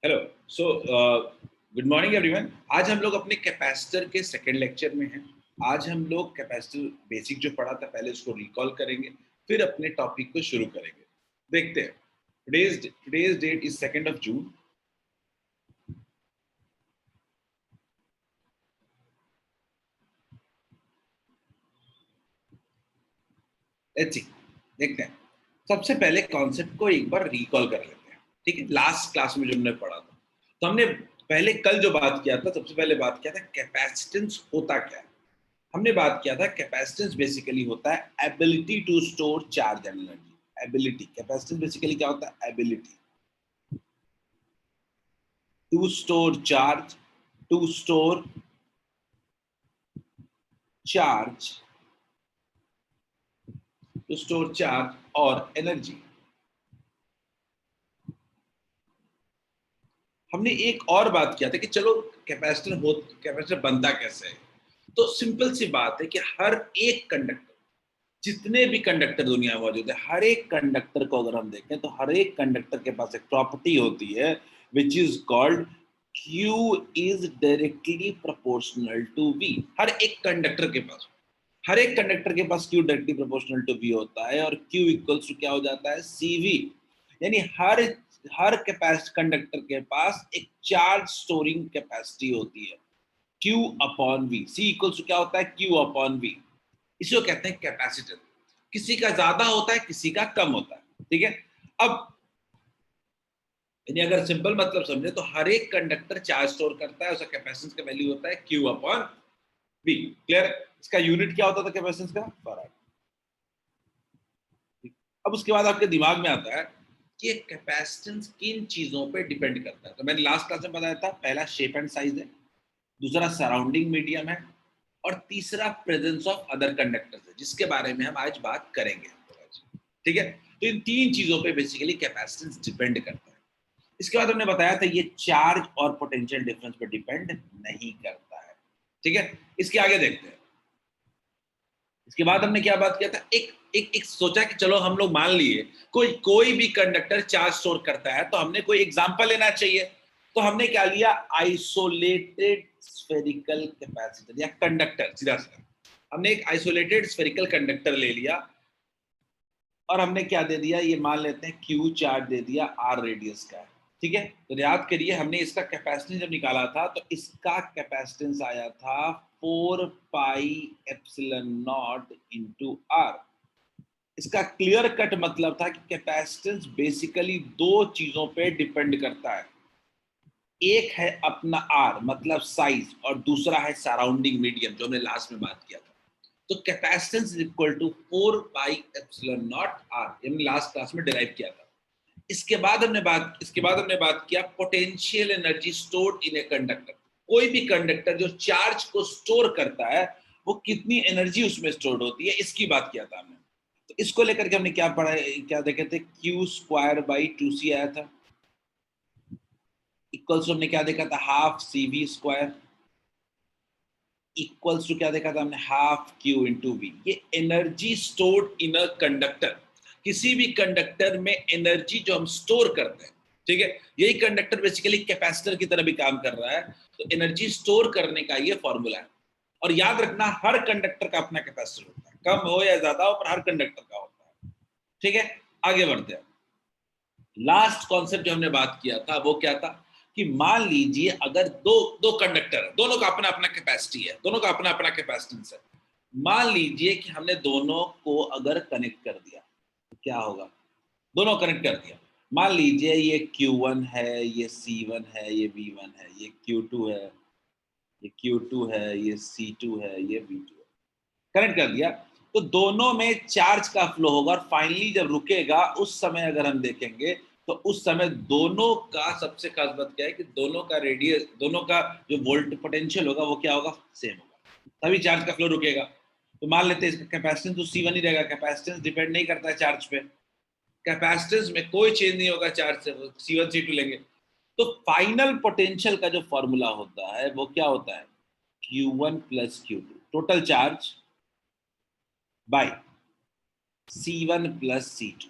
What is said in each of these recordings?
Hello. So good morning everyone. आज हम लोग अपने कैपेसिटर के सेकंड लेक्चर में हैं। आज हम लोग कैपेसिटर बेसिक जो पढ़ा था पहले उसको रिकॉल करेंगे, फिर अपने टॉपिक को शुरू करेंगे। देखते हैं। Today's date is 2 of June. Let's see, देखते हैं। सबसे पहले कॉन्सेप्ट को एक बार रिकॉल कर लेते हैं। ठीक है, लास्ट क्लास में जो हमने पढ़ा था, तो हमने पहले कल जो बात किया था, सबसे पहले बात किया था कैपेसिटेंस होता क्या है। हमने बात किया था कैपेसिटेंस बेसिकली होता है ability to store charge and energy. Ability, capacitance basically क्या होता है? Ability to store charge, to store charge, to store charge और एनर्जी। हमने एक और बात किया था कि चलो कैपेसिटर बनता कैसे है। तो सिंपल सी बात है कि हर एक कंडक्टर, जितने भी कंडक्टर दुनिया में मौजूद है, हर एक कंडक्टर को अगर हम देखें तो हर एक कंडक्टर के पास एक प्रॉपर्टी होती है which is called Q is directly proportional to V। हर एक कंडक्टर के पास Q directly proportional to V होता है और Q इक्वल्स टू क्या हो जाता है? CV। यानी हर हर कंडक्टर के पास एक चार्ज स्टोरिंग कैपेसिटी होती है, Q upon V। C equals to क्या होता है? Q upon V। इसी को कहते हैं कैपेसिटर। किसी का ज्यादा होता है, किसी का कम होता है। ठीक है। अब यानी अगर सिंपल मतलब समझे तो हर एक कंडक्टर चार्ज स्टोर करता है, उसका कैपेसिटेंस का वैल्यू होता है Q अपॉन V। क्लियर? इसका यूनिट क्या होता था कैपेसिटेंस का? फैराड। अब उसके बाद आपके दिमाग में आता है कि कैपेसिटेंस किन चीजों पे डिपेंड करता है। तो मैंने लास्ट क्लास में बताया था, पहला शेप एंड साइज है, दूसरा सराउंडिंग मीडियम है, और तीसरा प्रेजेंस ऑफ अदर कंडक्टर्स है, जिसके बारे में हम आज बात करेंगे। ठीक है। तो इन तीन चीजों पे बेसिकली कैपेसिटेंस डिपेंड करता है। इसके बाद हमने बताया था ये चार्ज और पोटेंशियल डिफरेंस पे डिपेंड नहीं करता है। ठीक है। इसके आगे देखते हैं। इसके बाद हमने क्या बात किया था? एक सोचा कि चलो हम लोग मान लिए कोई कोई भी कंडक्टर चार्ज स्टोर करता है, तो हमने कोई एग्जांपल लेना चाहिए। तो हमने क्या लिया? आइसोलेटेड स्फेरिकल कैपेसिटर या कंडक्टर। सीधा सीधा हमने एक आइसोलेटेड स्फेरिकल कंडक्टर ले लिया और हमने क्या दे दिया? ये मान लेते हैं क्यू चार्ज दे दिया, आर रेडियस का है। ठीक है। तो याद करिए, हमने इसका कैपेसिटेंस जब निकाला था तो इसका कैपेसिटेंस आया था 4 pi epsilon naught into R. इसका क्लियर कट मतलब था कि कैपेसिटेंस बेसिकली दो चीजों पे डिपेंड करता है। एक है अपना आर मतलब साइज, और दूसरा है सराउंडिंग मीडियम, जो हमने लास्ट में बात किया था। तो capacitance is equal to 4 pi epsilon naught R, हमने लास्ट क्लास में डिराइव किया था। इसके बाद हमने बात किया potential energy stored in a conductor. कोई भी कंडक्टर जो चार्ज को स्टोर करता है, वो कितनी एनर्जी उसमें स्टोर्ड होती है, इसकी बात किया था हमने। तो इसको लेकर के हमने क्या पढ़ा, क्या देखे थे? क्यू स्क्वायर बाई 2C आया था, इक्वल्स हमने क्या देखा था? Half CV square, equals to क्या देखा था हमने? Half Q into V। ये energy stored in a conductor. किसी भी कंडक्टर में एनर्जी जो हम स्टोर करते हैं, ठीक है, यही कंडक्टर बेसिकली कैपेसिटर की तरह भी काम कर रहा है। तो एनर्जी स्टोर करने का ये फॉर्मूला है। और याद रखना, हर कंडक्टर का अपना कैपेसिटर होता है, कम हो या ज्यादा हो, पर हर कंडक्टर का होता है। ठीक है। आगे बढ़ते हैं। लास्ट कॉन्सेप्ट जो हमने बात किया था वो क्या था? कि मान लीजिए अगर दो दो कंडक्टर है, दोनों का अपना अपना कैपेसिटी है, दोनों का अपना अपना कैपेसिटेंस है। मान लीजिए कि हमने दोनों को अगर कनेक्ट कर दिया, तो क्या होगा? दोनों कनेक्ट कर दिया। मान लीजिए ये Q1 है, ये C1 है, ये V1 है, ये Q2 है, ये Q2 है, ये C2 है, ये V2 है। कनेक्ट कर दिया। तो दोनों में चार्ज का फ्लो होगा, और फाइनली जब रुकेगा उस समय अगर हम देखेंगे तो उस समय दोनों का सबसे खास बात क्या है कि दोनों का रेडियस, दोनों का जो वोल्ट पोटेंशियल होगा वो क्या होगा? सेम होगा, तभी चार्ज का फ्लो रुकेगा। तो मान लेते हैं इसका कैपेसिटेंस तो C1 ही रहेगा। कैपेसिटेंस डिपेंड नहीं करता है चार्ज पे, कैपेसिटेंस में कोई चेंज नहीं होगा चार्ज से, C1 C2 लेंगे। तो फाइनल पोटेंशियल का जो फॉर्मूला होता है वो क्या होता है? Q1 plus Q2 total charge by C1 plus C2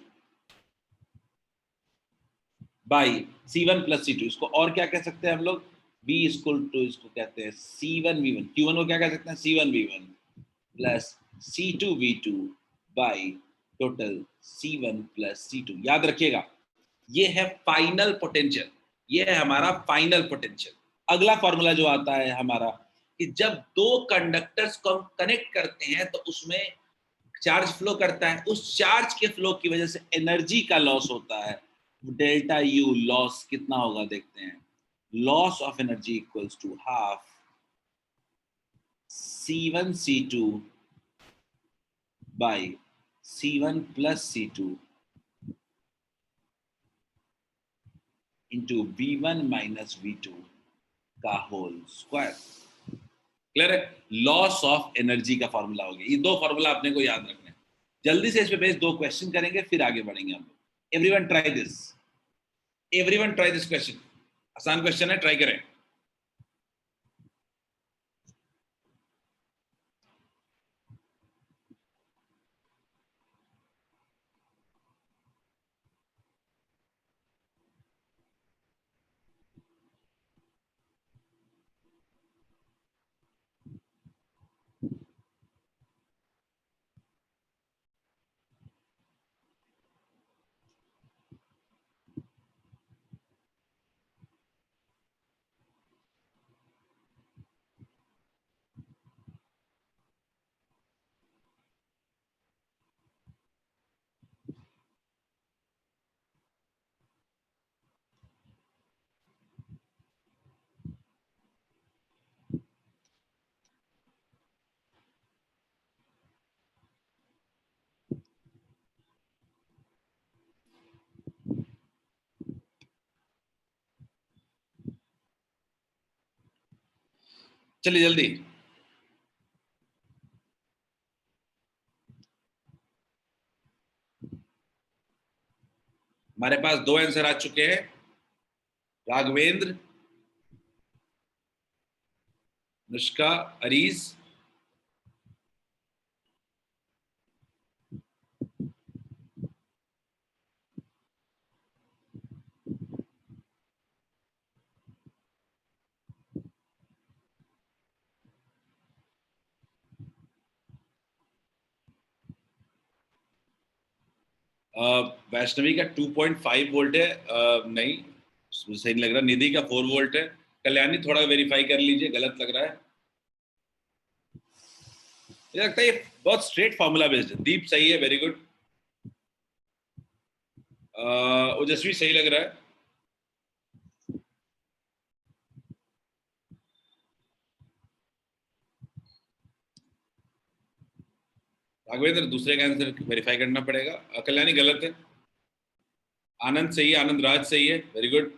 by C1 plus C2, इसको और क्या कह सकते हैं हम लोग, B इक्वल टू, इसको कहते हैं C1 V1, Q1 को क्या कह सकते हैं C1 V1 plus C2 V2 by total C1 plus C2। याद रखिएगा ये है फाइनल पोटेंशियल, ये है हमारा फाइनल पोटेंशियल। अगला फॉर्मूला जो आता है हमारा कि जब दो कंडक्टर्स को हम कनेक्ट करते हैं तो उसमें चार्ज फ्लो करता है, उस चार्ज के फ्लो की वजह से एनर्जी का लॉस होता है। डेल्टा यू लॉस कितना होगा देखते हैं, loss of energy equals to half C1 C2 by C1 plus C2 into V1 minus V2 का होल स्क्वायर। क्लियर है, लॉस ऑफ एनर्जी का फॉर्मूला हो गया। ये दो फॉर्मूला अपने को याद रखना है। जल्दी से इस पे बेस दो क्वेश्चन करेंगे फिर आगे बढ़ेंगे हम लोग। Everyone try this, everyone try this question, आसान क्वेश्चन है, ट्राई करें। चलिए जल्दी, हमारे पास दो आंसर आ चुके हैं। राघवेंद्र, अनुष्का, अरीज। वैष्णवी का 2.5 वोल्ट है, नहीं सही नहीं लग रहा। निधि का 4 वोल्ट है। कल्याणी थोड़ा वेरीफाई कर लीजिए, गलत लग रहा है। मुझे लगता है ये बहुत स्ट्रेट फॉर्मूला बेस्ड है। दीप सही है, वेरी गुड। ओजस्वी सही लग रहा है। राघवेंद्र दूसरे का आंसर वेरीफाई करना पड़ेगा। कल्याणी गलत है। आनंद सही है, आनंद राज सही है, वेरी गुड,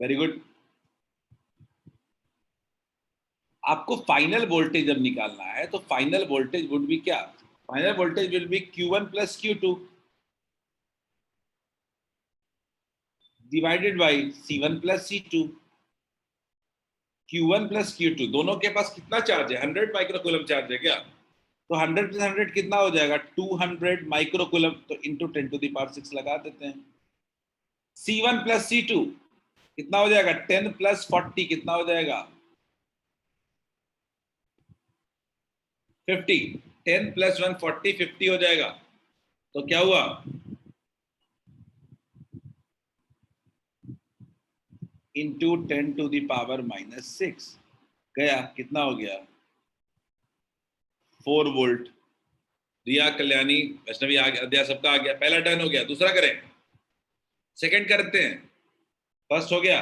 वेरी गुड। आपको फाइनल वोल्टेज जब निकालना है तो फाइनल वोल्टेज वुड बी क्या, final voltage will be Q1 plus Q2 divided by C1 plus C2। Q1 plus Q2 दोनों के पास कितना चार्ज है, 100 माइक्रोकूलम चार्ज है क्या, तो 100 प्लस 100 कितना हो जाएगा, 200 माइक्रोकूलम, तो इंटू 10⁶ लगा देते हैं। C1 प्लस C2 कितना हो जाएगा, 10 प्लस 40 कितना हो जाएगा, 50। 10 प्लस 1 40, 50 हो जाएगा। तो क्या हुआ, इंटू 10⁻⁻⁶ गया, कितना हो गया, 4 वोल्ट। रिया, कल्याणी, वैष्णवी आ गया, अध्याय सबका आ गया। पहला डन हो गया, दूसरा करें, सेकंड करते हैं। फर्स्ट हो गया,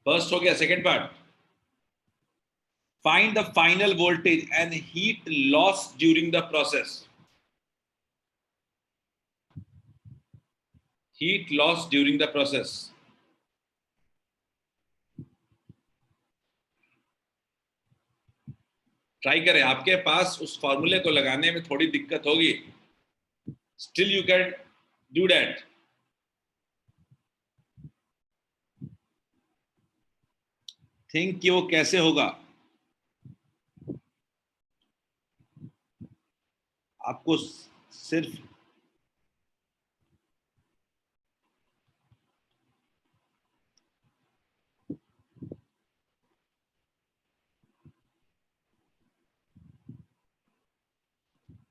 फर्स्ट हो गया। Second part, find the final voltage and heat loss during the process. Heat loss during the process. Try करें, आपके पास उस फॉर्मूले को लगाने में थोड़ी दिक्कत होगी, still you can do that. Think कि वो कैसे होगा। आपको सिर्फ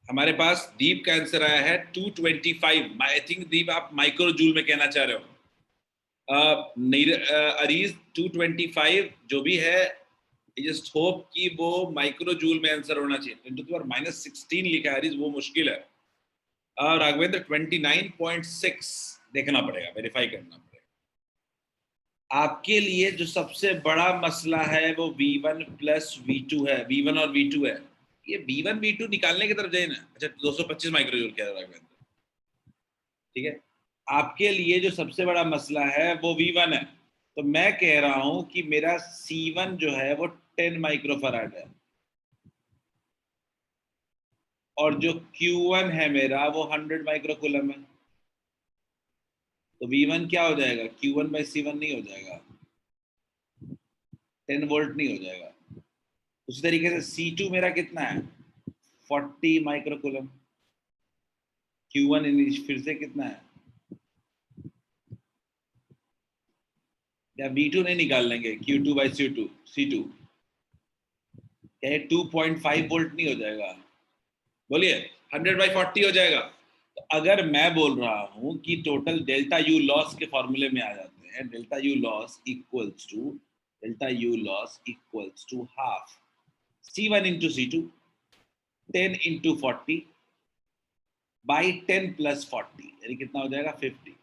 हमारे पास दीप का आंसर आया है 225। आई थिंक दीप आप माइक्रो जूल में कहना चाह रहे हो। अरीज 225 जो भी है, जस्ट होप कि वो माइक्रो जूल में आंसर होना चाहिए। 10⁻16 लिखा है अरीज, वो मुश्किल है। राघवेंद्र 29.6 देखना पड़ेगा, वेरीफाई करना पड़ेगा। आपके लिए जो सबसे बड़ा मसला है वो V1 प्लस V2 है, V1 और V2 है। ये V1 V2 निकालने की तरफ जाए ना। अच्छा 225 माइक्रो जूल कह रहा है राघवेंद्र, ठीक है। आपके लिए जो सबसे बड़ा मसला है वो V1 है, तो मैं कह रहा हूं कि मेरा C1 जो है वो 10 माइक्रोफराड है, और जो Q1 है मेरा वो 100 माइक्रोकूलम है। तो V1 क्या हो जाएगा, Q1/C1 नहीं हो जाएगा, 10 वोल्ट नहीं हो जाएगा। उसी तरीके से C2 मेरा कितना है, 40 माइक्रोकूलम। Q1 फिर से कितना है, या V2 नहीं निकाल लेंगे, Q2/C2 क्या ये 2.5 वोल्ट नहीं हो जाएगा? बोलिए, 100/40 हो जाएगा। तो अगर मैं बोल रहा हूं कि टोटल डेल्टा यू लॉस के फॉर्मूले में आ जाते हैं, delta U loss equals to half C1 into C2, 10 into 40/10 + 40, यानी कितना हो जाएगा 50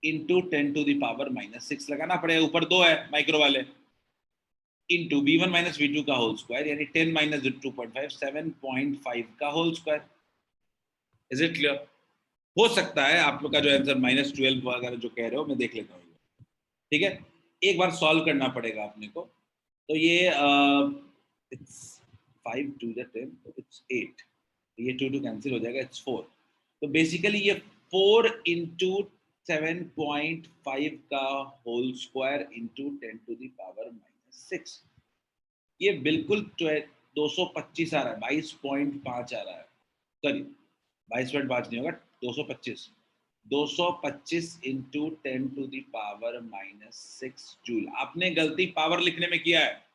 इंटू 10⁻⁻6 लगाना पड़ेगा, ऊपर 2 है माइक्रो वाले, इंटू V1 - V2 का होल स्क्वायर, यानी 10 - 2.5 7.5 का whole square. Is it clear? हो सकता है आप लोग का जो आंसर -12 वगैरह जो कह रहे हो, मैं देख लेता हूँ, ठीक है। एक बार सॉल्व करना पड़ेगा अपने को। तो ये इट्स 5 2 10, इट्स 8, ये 2 2 कैंसिल हो जाएगा, इट्स 4। तो बेसिकली ये 4 इंटू 7.5 का होल स्क्वायर इंटू 10⁻⁻6, ये बिल्कुल 225 आ रहा है, 22.5 आ रहा है। सॉरी 22.5 नहीं होगा, 225। 225 इंटू 10⁻⁻6 जूल। आपने गलती पावर लिखने में किया है,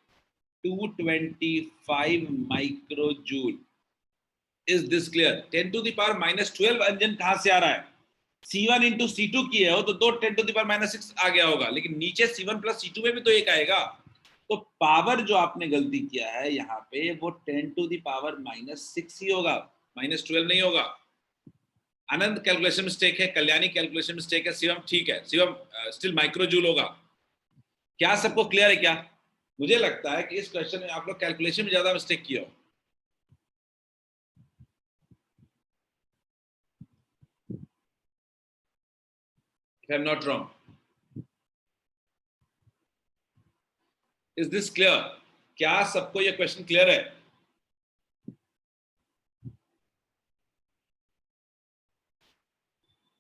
225 micro joule. Is this clear? 10⁻⁻12 अंजन कहां से आ रहा है, C1 इंटू C2 किए हो तो 10⁻�6 आ गया होगा, लेकिन नीचे C1 प्लस C2 में भी तो एक आएगा। तो पावर जो आपने गलती किया है यहाँ पे वो 10⁻⁻6 ही होगा, -12 नहीं होगा। आनंद कैलकुलेशन मिस्टेक है, कल्याणी कैलकुलेशन मिस्टेक है, शिवम ठीक है, शिवम स्टिल माइक्रो जूल होगा। क्या सबको क्लियर है क्या? मुझे लगता है कि इस क्वेश्चन में आप लोग कैलकुलेशन में ज्यादा मिस्टेक किया हो। If I'm not wrong, is this clear? क्या सबको ये क्वेश्चन क्लियर है?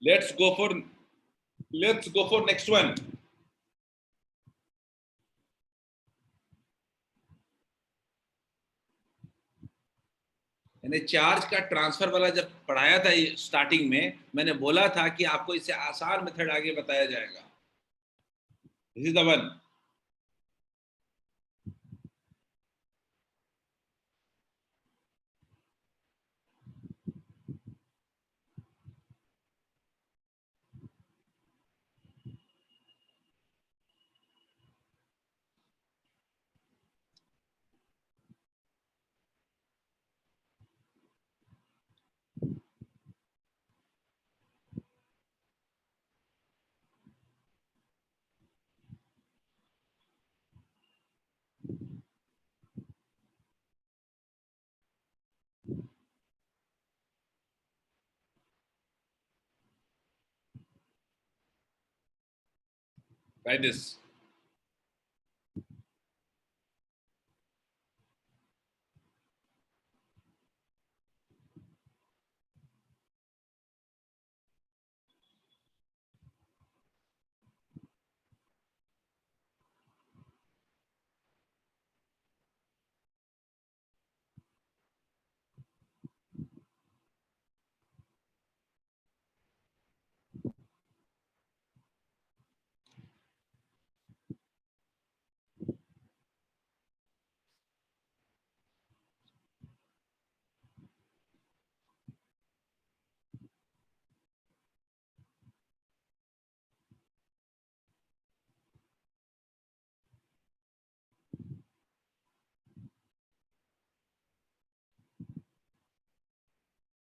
Let's go for next one. मैंने चार्ज का ट्रांसफर वाला जब पढ़ाया था स्टार्टिंग में, मैंने बोला था कि आपको इससे आसान मेथड आगे बताया जाएगा। This is the one. Try this.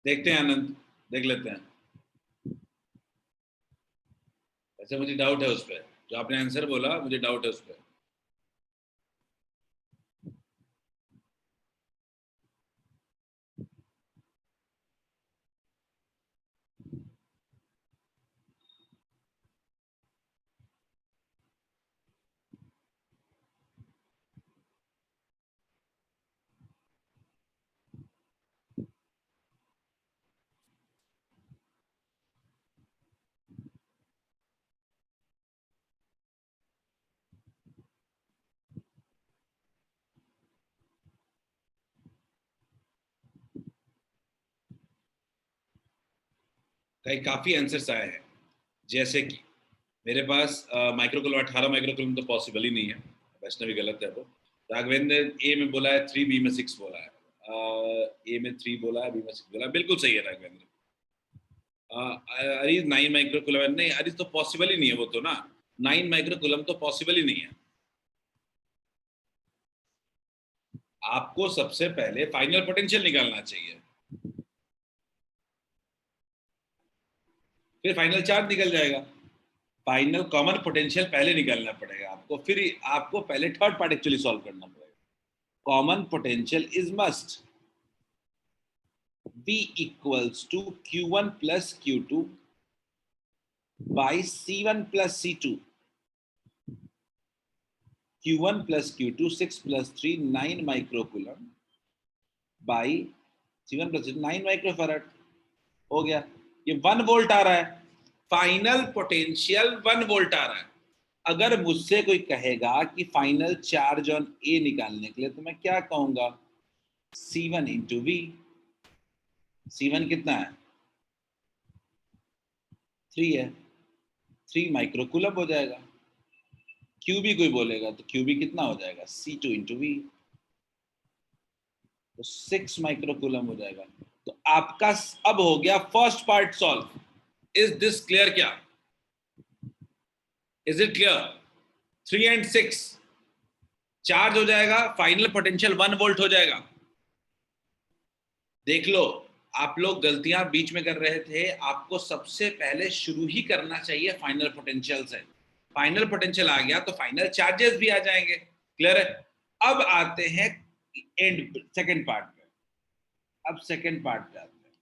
देखते हैं आनंद, देख लेते हैं। ऐसे मुझे डाउट है उस पर, जो आपने आंसर बोला मुझे डाउट है उस पर। कई काफी आंसर्स आए हैं, जैसे कि मेरे पास माइक्रोकुलम 18 माइक्रोकुलम तो पॉसिबल ही नहीं है, वैष्णवी गलत है वो। राघवेंद्र ए में बोला है 3, बी में 6 बोला है, ए में 3 बोला है, बी में 6 बोला है, बिल्कुल सही है राघवेंद्र। अरे 9 माइक्रोकुलम नहीं, अरे तो पॉसिबल ही नहीं है वो तो ना, 9 माइक्रोकुलम तो पॉसिबल ही नहीं है। आपको सबसे पहले फाइनल पोटेंशियल निकालना चाहिए, फिर फाइनल चार्ज निकल जाएगा। फाइनल कॉमन पोटेंशियल पहले निकालना पड़ेगा आपको, फिर आपको पहले थर्ड पार्ट एक्चुअली सॉल्व करना पड़ेगा। Common potential is must V equals to Q1 plus Q2 by C1 plus C2. Q1 plus Q2 6 plus 3 9 microcoulomb by C1 plus C2 9 microfarad हो गया। ये 1 वोल्ट आ रहा है, फाइनल पोटेंशियल 1 वोल्ट आ रहा है। अगर मुझसे कोई कहेगा कि फाइनल चार्ज ऑन ए निकालने के लिए, तो मैं क्या कहूंगा, C1 इंटू वी। C1 कितना है, 3 है, 3 माइक्रोकुलम हो जाएगा। क्यूबी कोई बोलेगा तो क्यूबी कितना हो जाएगा, C2 इंटू वी, तो 6 माइक्रोकुलम हो जाएगा। तो आपका अब हो गया first part solve. Is this clear क्या, is it clear? 3 and 6 charge हो जाएगा, फाइनल पोटेंशियल 1 वोल्ट हो जाएगा। देख लो, आप लोग गलतियां बीच में कर रहे थे, आपको सबसे पहले शुरू ही करना चाहिए फाइनल पोटेंशियल से। फाइनल पोटेंशियल आ गया तो फाइनल चार्जेस भी आ जाएंगे। क्लियर है? अब आते हैं एंड सेकंड पार्ट पे। अब सेकंड पार्ट पे आते हैं।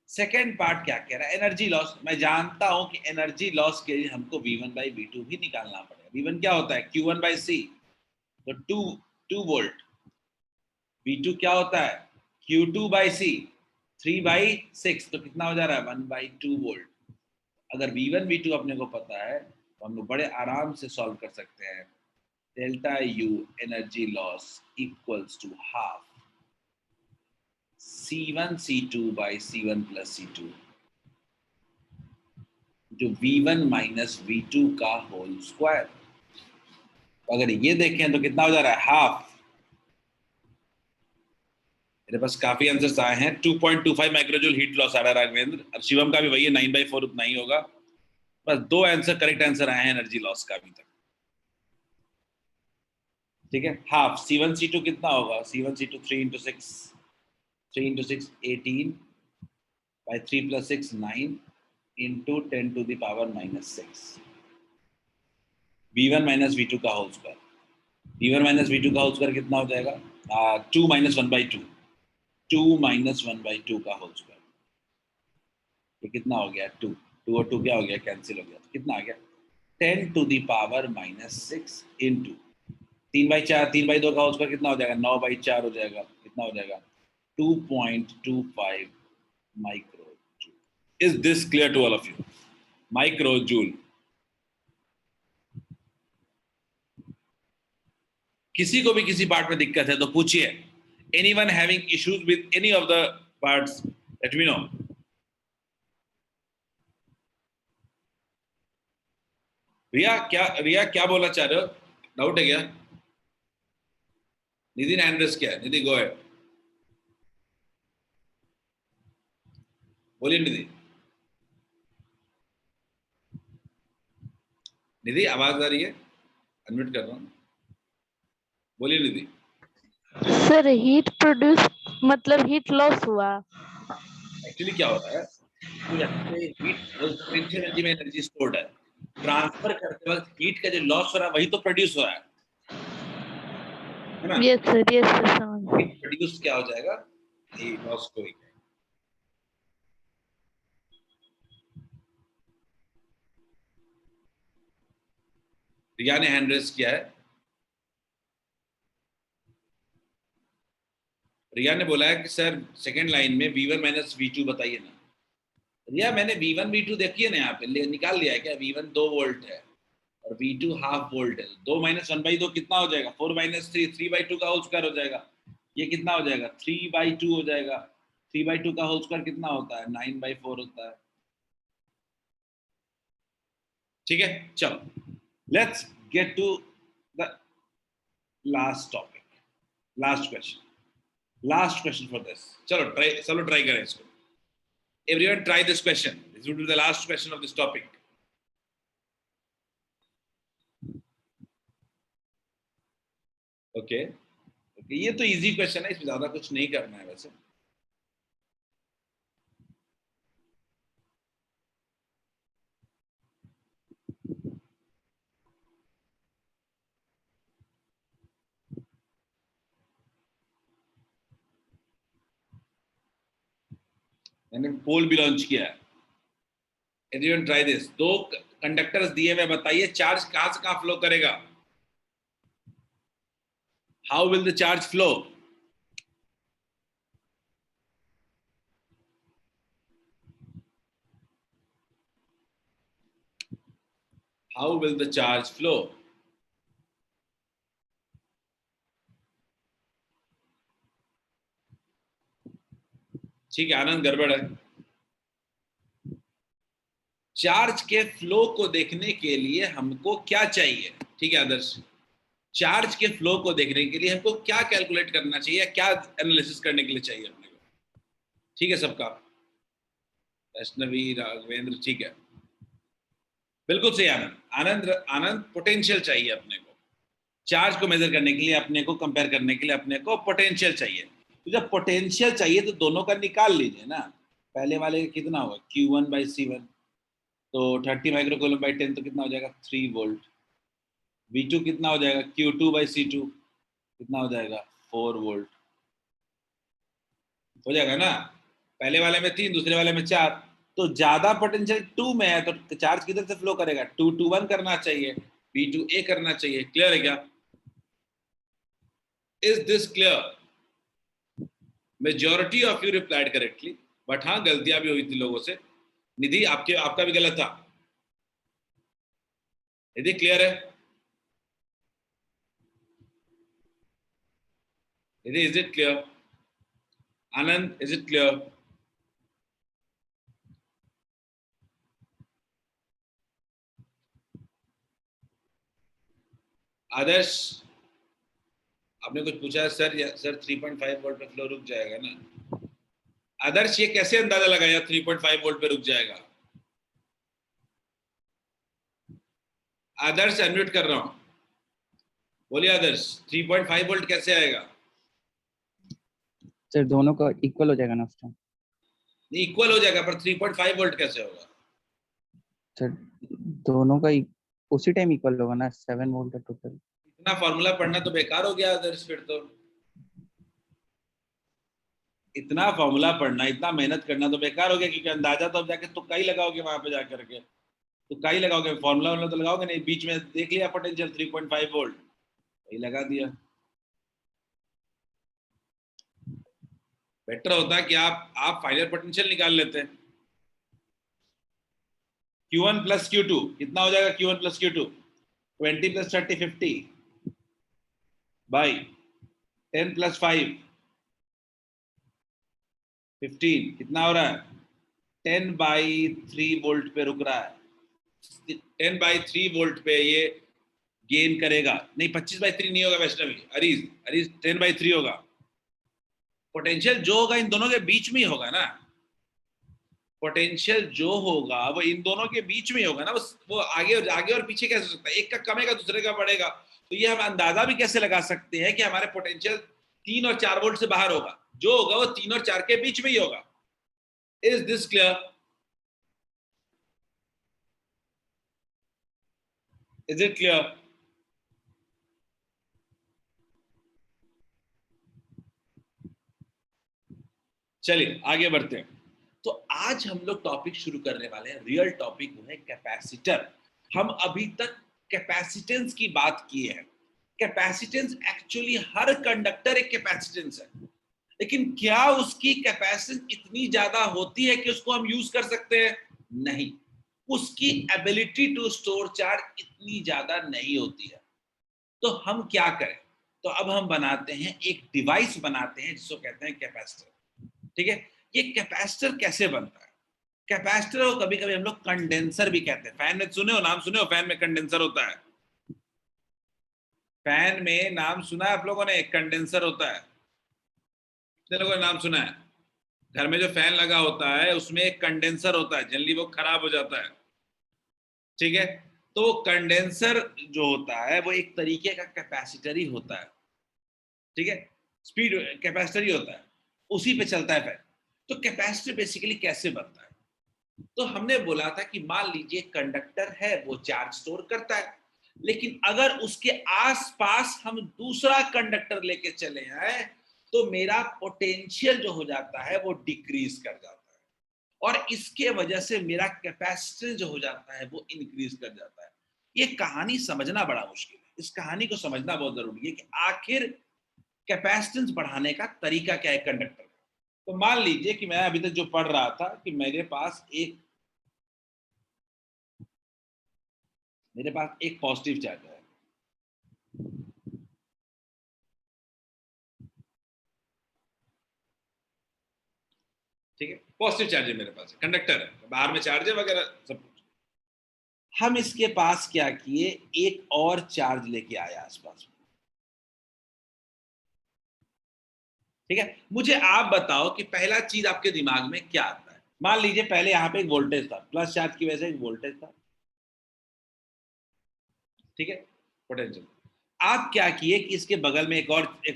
सेकंड पार्ट क्या कह रहा है, एनर्जी लॉस। मैं जानता हूं कि एनर्जी लॉस के लिए हमको V1 by V2 भी निकालना पड़ेगा। V1 क्या होता है, Q1 by C, तो 2 वोल्ट। V2 क्या होता है, Q2 by C, 3 by 6, तो कितना हो जा रहा है, 1 by 2 वोल्ट। अगर V1 V2 अपने को पता है तो हम लोग बड़े आराम से सॉल्व कर सकते हैं। Delta U energy loss equals to half C1 C2 by C1 plus C2, जो V1 माइनस V2 का होल स्क्वायर। अगर ये देखें तो कितना हो जा रहा है, हाफ। मेरे पास काफी आंसर्स आए हैं। 2.25 माइक्रोजूल हीट लॉस आ रहा है राघवेंद्र, और शिवम का भी वही है, 9/4 उतना ही होगा। बस 2 आंसर करेक्ट आंसर आए हैं एनर्जी लॉस का अभी तक। ठीक है, हाफ C1 C2 कितना होगा, C1 C2 3 into 6, 3 into 6 18 by 3 plus 6 9 into 10 to the power minus 6। V1 minus V2 का whole square, V1 minus V2 का होल स्क्वायर कितना हो जाएगा, 2 minus 1/2, 2 minus 1/2 का होल स्क्वायर। ये कितना हो गया, 2, 2 और 2 क्या हो गया, कैंसिल हो गया, तो कितना आ गया, 10 to the power minus 6 into 3/4, 3/2 का होल स्क्वायर कितना हो जाएगा, 9/4 हो जाएगा। कितना हो जाएगा, 2.25 micro joule. Is this clear to all of you? Micro joule. किसी को भी किसी पार्ट में दिक्कत है तो पूछिए। Anyone having issues with any of the parts, let me know. Riya क्या बोलना चाह रहे हो, डाउट है क्या? निधि ने हैंड रेस किया है, निधि गो अहेड, बोलिए निधि। निधि आवाज आ रही है, अनम्यूट कर रहा हूँ, बोलिए निधि। सर हीट प्रोड्यूस मतलब हीट लॉस हुआ। एक्चुअली क्या होता है, तो यहाँ पे हीट पोटेंशियल एनर्जी में एनर्जी स्टोर्ड है, ट्रांसफर करते वक्त हीट का जो लॉस हो रहा है वही तो प्रोड्यूस हो रहा है ना? यस सर समझ। हीट प्रोड्यूस क्या हो जाएगा, ये लॉस को ही। रिया ने हैंड रेस किया है। रिया ने बोला है कि सर सेकंड लाइन में V1 माइनस V2 बताइए ना। रिया मैंने V1 V2 देखी है ना, यहाँ पे निकाल लिया है क्या? V1 2 वोल्ट है और V2 हाफ वोल्ट है। 2 माइनस 1/2 कितना हो जाएगा? 4 माइनस 3 3/2 का होल स्क्वायर हो जाएगा। ये कितना हो जाएगा? 3/2 हो जाएगा। 3/2 का होल स्क्वायर कितना होता है? 9/4 होता है। ठीक है, चलो let's get to the last topic, last question for this. चलो ट्राई करें इसको। Everyone try this question. This would be the last question of this topic. Okay. ये तो इजी क्वेश्चन है, इसमें ज्यादा कुछ नहीं करना है वैसे। मैंने पोल भी लॉन्च किया है। Everyone try this. 2 कंडक्टर्स दिए हुए, बताइए चार्ज कहां से कहां फ्लो करेगा? How will the charge flow? How will the charge flow? ठीक है आनंद, गड़बड़ है। चार्ज के फ्लो को देखने के लिए हमको क्या चाहिए? ठीक है आदर्श, चार्ज के फ्लो को देखने के लिए हमको क्या कैलकुलेट करना चाहिए, क्या एनालिसिस करने के लिए चाहिए अपने को? ठीक है सबका, वैष्णवी राघवेंद्र, ठीक है बिल्कुल सही आनंद। आनंद पोटेंशियल चाहिए अपने को, चार्ज को मेजर करने के लिए अपने को, कंपेयर करने के लिए अपने को पोटेंशियल चाहिए। तो जब पोटेंशियल चाहिए तो दोनों का निकाल लीजिए ना। पहले वाले का कितना होगा? Q1/C1, तो 30 माइक्रोकूलम बाई 10 तो कितना हो जाएगा? 3 वोल्ट। V2 कितना हो जाएगा? Q2/C2 कितना हो जाएगा? 4 वोल्ट हो जाएगा ना। पहले वाले में 3, दूसरे वाले में 4, तो ज्यादा पोटेंशियल 2 में है तो चार्ज किधर से फ्लो करेगा? 2 to 1 करना चाहिए, B to A करना चाहिए। क्लियर है क्या? Is this clear? Majority of you replied correctly, but हाँ गलतियां भी हुई थी लोगों से। निधि आपका भी गलत था। निधि क्लियर है? Nidhi is it clear? Anand is it clear? Adarsh आपने कुछ पूछा सर? सर 3.5 वोल्ट पे फ्लो रुक जाएगा ना। आदर्श ये कैसे अंदाजा लगाया 3.5 वोल्ट पे रुक जाएगा? आदर्श अनम्यूट कर रहा हूं, बोलिए आदर्श 3.5 वोल्ट कैसे आएगा? सर दोनों का इक्वल हो जाएगा ना उस टाइम। नहीं इक्वल हो जाएगा, पर 3.5 वोल्ट कैसे होगा? सर दोनों का उसी टाइम इक्वल होगा ना, 7 वोल्ट है टोटल। इतना फॉर्मूला पढ़ना तो बेकार हो गया आदर्श फिर तो। इतना फॉर्मूला पढ़ना, इतना मेहनत करना तो बेकार हो गया, क्योंकि अंदाजा तो अब जाके तुक्का ही लगाओगे वहां पे जाकर के। तुक्का ही लगाओगे, फॉर्मूला तो लगाओगे नहीं। बीच में देख लिया पोटेंशियल 3.5 वोल्ट, वही लगा दिया। बेटर होता कि आप फाइनल पोटेंशियल निकाल लेते हैं। Q1 प्लस Q2 कितना हो जाएगा? Q1 plus Q2 20 plus 30 50 by 10 plus 5 15 कितना हो रहा है? 10/3 वोल्ट पे रुक रहा है। 10/3 वोल्ट पे ये गेन करेगा। नहीं 25/3 नहीं होगा वैष्णवी, अरीज 10/3 होगा। पोटेंशियल जो होगा इन दोनों के बीच में ही होगा ना। पोटेंशियल जो होगा वो इन दोनों के बीच में ही होगा ना। वो आगे और पीछे कैसे हो सकता है? एक का कमेगा दूसरे का बढ़ेगा। तो ये हम अंदाजा भी कैसे लगा सकते हैं कि हमारे पोटेंशियल 3 और 4 वोल्ट से बाहर होगा। जो होगा वो 3 और 4 के बीच में ही होगा। Is this clear? Is it clear? चलिए आगे बढ़ते हैं। तो आज हम लोग टॉपिक शुरू करने वाले हैं, रियल टॉपिक वो है कैपेसिटर। हम अभी तक कैपेसिटेंस की बात की है। कैपेसिटेंस एक्चुअली हर कंडक्टर एक कैपेसिटेंस है, लेकिन क्या उसकी कैपेसिटेंस इतनी ज्यादा होती है कि उसको हम यूज कर सकते हैं? नहीं, उसकी एबिलिटी टू स्टोर चार्ज इतनी ज्यादा नहीं होती है। तो हम क्या करें? तो अब हम बनाते हैं एक डिवाइस बनाते हैं जिसको कहते हैं कैपेसिटर। ठीक है, ये कैपेसिटर कैसे बनता है? कैपेसिटर को कभी कभी हम लोग कंडेंसर भी कहते हैं। फैन में सुने हो, नाम सुने हो, फैन में कंडेंसर होता है। फैन में नाम सुना है आप लोगों ने? कंडेंसर होता है, कितने लोगों ने नाम सुना है? घर में जो फैन लगा होता है उसमें एक कंडेंसर होता है, जनरली वो खराब हो जाता है। ठीक है, तो कंडेंसर जो होता है वो एक तरीके का कैपेसिटर ही होता है। ठीक है, स्पीड कैपेसिटर ही होता है, उसी पे चलता है फैन। तो कैपेसिटर बेसिकली कैसे बनता है? तो हमने बोला था कि मान लीजिए कंडक्टर है, वो चार्ज स्टोर करता है, लेकिन अगर उसके आसपास हम दूसरा कंडक्टर लेके चले आए तो मेरा पोटेंशियल जो हो जाता है वो डिक्रीज कर जाता है, और इसके वजह से मेरा कैपेसिटेंस जो हो जाता है वो इंक्रीज कर जाता है। ये कहानी समझना बड़ा मुश्किल है, इस कहानी को समझना बहुत जरूरी है कि आखिर कैपेसिटेंस बढ़ाने का तरीका क्या है कंडक्टर का। तो मान लीजिए कि मैं अभी तक जो पढ़ रहा था कि मेरे पास एक पॉजिटिव चार्ज है। ठीक है, पॉजिटिव चार्ज है मेरे पास, कंडक्टर है, बाहर में चार्ज है वगैरह सब कुछ। हम इसके पास क्या किए, एक और चार्ज लेके आए आसपास में। ठीक है, मुझे आप बताओ कि पहला चीज आपके दिमाग में क्या आता है? मान लीजिए पहले यहाँ पे एक वोल्टेज था, प्लस चार्ज की वजह से एक वोल्टेज था। ठीक है, पोटेंशियल। आप क्या किए कि इसके बगल में एक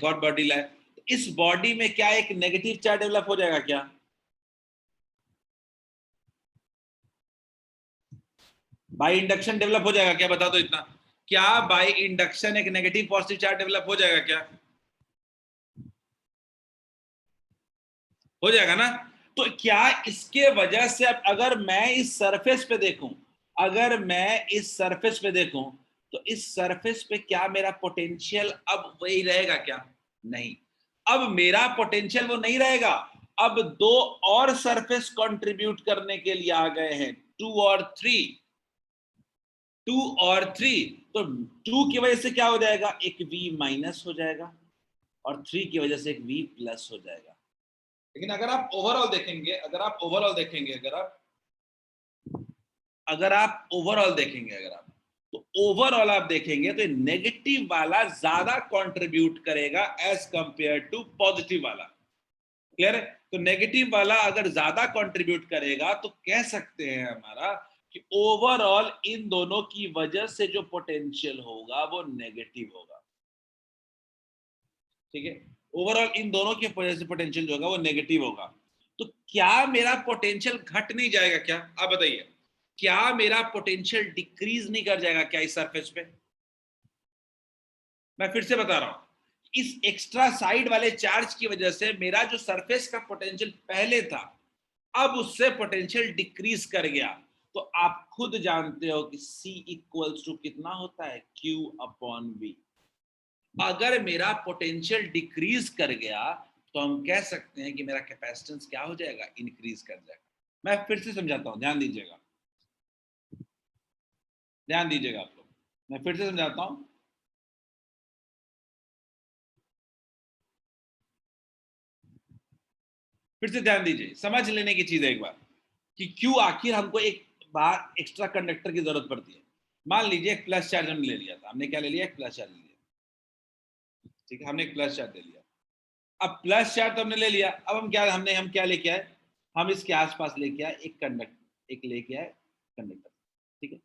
और बॉडी लाए। तो इस बॉडी में क्या एक नेगेटिव चार्ज डेवलप हो जाएगा क्या? बाई इंडक्शन डेवलप हो जाएगा क्या? बता दो इतना। क्या बाई इंडक्शन एक नेगेटिव पॉजिटिव चार्ज डेवलप हो जाएगा क्या? हो जाएगा ना? तो क्या इसके वजह से अब अगर मैं इस सरफेस पे देखूं, अगर मैं इस सरफेस पे देखूं, तो इस सरफेस पे क्या मेरा पोटेंशियल अब वही रहेगा क्या? नहीं, अब मेरा पोटेंशियल वो नहीं रहेगा। अब दो और सरफेस कंट्रीब्यूट करने के लिए आ गए हैं, टू और थ्री। तो टू की वजह से क्या हो जाएगा, एक वी माइनस हो जाएगा, और थ्री की वजह से एक वी प्लस हो जाएगा। लेकिन अगर आप ओवरऑल देखेंगे, अगर आप तो ओवरऑल आप देखेंगे तो नेगेटिव वाला ज्यादा कंट्रीब्यूट करेगा एज कंपेयर टू पॉजिटिव वाला। क्लियर है? तो नेगेटिव वाला अगर ज्यादा कंट्रीब्यूट करेगा तो कह सकते हैं हमारा कि ओवरऑल इन दोनों की वजह से जो पोटेंशियल होगा वो नेगेटिव होगा। ठीक है, ओवरऑल इन दोनों की वजह से पोटेंशियल जो होगा वो नेगेटिव होगा। तो क्या मेरा पोटेंशियल घट नहीं जाएगा क्या? आप बताइए, क्या मेरा पोटेंशियल डिक्रीज नहीं कर जाएगा क्या इस सरफेस पे? मैं फिर से बता रहा हूं, इस एक्स्ट्रा साइड वाले चार्ज की वजह से मेरा जो सरफेस का पोटेंशियल पहले था, अब उससे पोटेंशियल डिक्रीज कर गया। तो आप खुद जानते हो कि C इक्वल्स टू कितना होता है, Q/V। अगर मेरा पोटेंशियल डिक्रीज कर गया तो हम कह सकते हैं कि मेरा कैपेसिटेंस क्या हो जाएगा, इंक्रीज कर जाएगा। मैं फिर से समझाता हूं, ध्यान दीजिएगा आप लोग। मैं फिर से समझाता हूं। फिर से ध्यान दीजिए, समझ लेने की चीज है एक बार कि क्यों आखिर हमको एक बार एक्स्ट्रा कंडक्टर की जरूरत पड़ती है। मान लीजिए एक प्लस चार्ज हमने ले लिया था, हमने क्या ले लिया, एक प्लस चार्ज ले लिया। ठीक है, हमने एक प्लस चार्ज ले लिया। अब प्लस चार्ज तो हमने ले लिया, अब हम क्या लेके आए, हम इसके आसपास लेके आए एक लेके आए कंडक्टर। ठीक है,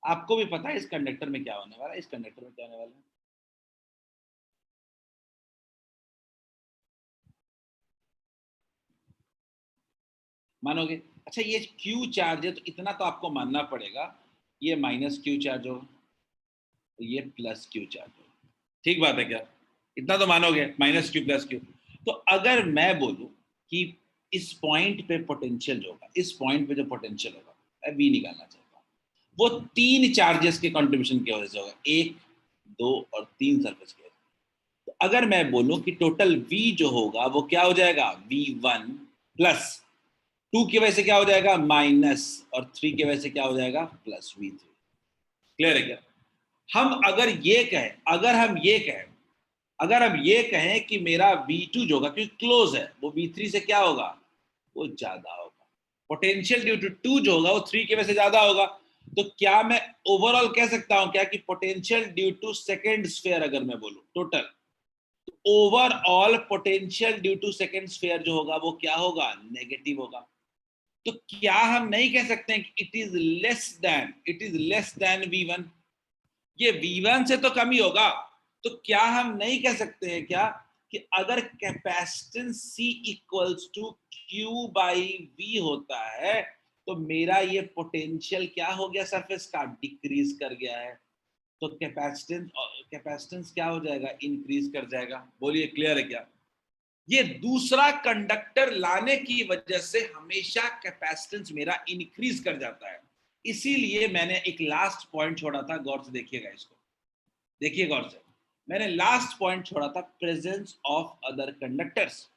आपको भी पता है इस कंडक्टर में क्या होने वाला है, इस कंडक्टर में क्या होने वाला है। मानोगे? अच्छा ये क्यू चार्ज है तो इतना तो आपको मानना पड़ेगा, ये माइनस क्यू चार्ज होगा, तो ये प्लस क्यू चार्ज होगा। ठीक बात है क्या? इतना तो मानोगे, माइनस क्यू प्लस क्यू। तो अगर मैं बोलूं कि इस पॉइंट पे पोटेंशियल जो होगा, इस पॉइंट पे जो पोटेंशियल होगा, मैं वी निकालना चाहता हूँ, वो 3 चार्जेस के कंट्रीब्यूशन की वजह से होगा, 1, 2 और 3 सरफेस के। तो अगर मैं बोलूं कि टोटल V जो होगा वो क्या हो जाएगा, V1 प्लस 2 की वजह से क्या हो जाएगा, माइनस, और 3 की वजह से क्या हो जाएगा, प्लस V3। क्लियर है क्या? हम अगर ये कहें, अगर हम ये कहें कि मेरा V2 जो होगा, क्योंकि क्लोज है, वो V3 से क्या होगा, वो ज्यादा होगा। पोटेंशियल ड्यू टू 2 जो होगा वो 3 की वजह से ज्यादा होगा। तो क्या मैं ओवरऑल कह सकता हूं क्या कि potential due to second sphere, अगर मैं बोलूं total, overall potential due to second sphere जो होगा वो क्या होगा, नेगेटिव होगा। तो क्या हम नहीं कह सकते हैं कि it is less than V1? ये V1 से तो कम ही होगा। तो क्या हम नहीं कह सकते हैं क्या कि अगर capacitance C equals to Q by V होता है तो मेरा ये पोटेंशियल क्या हो गया, सरफेस का डिक्रीज कर गया है। तो कैपेसिटेंस क्या हो जाएगा, इंक्रीज कर जाएगा। बोलिए क्लियर है क्या? ये दूसरा कंडक्टर लाने की वजह से हमेशा कैपेसिटेंस मेरा इंक्रीज कर जाता है। इसीलिए मैंने एक लास्ट पॉइंट छोड़ा था, गौर से देखिएगा इसको, देखिए गौर से। मैंने लास्ट पॉइंट छोड़ा था, प्रेजेंस ऑफ अदर कंडक्टर्स।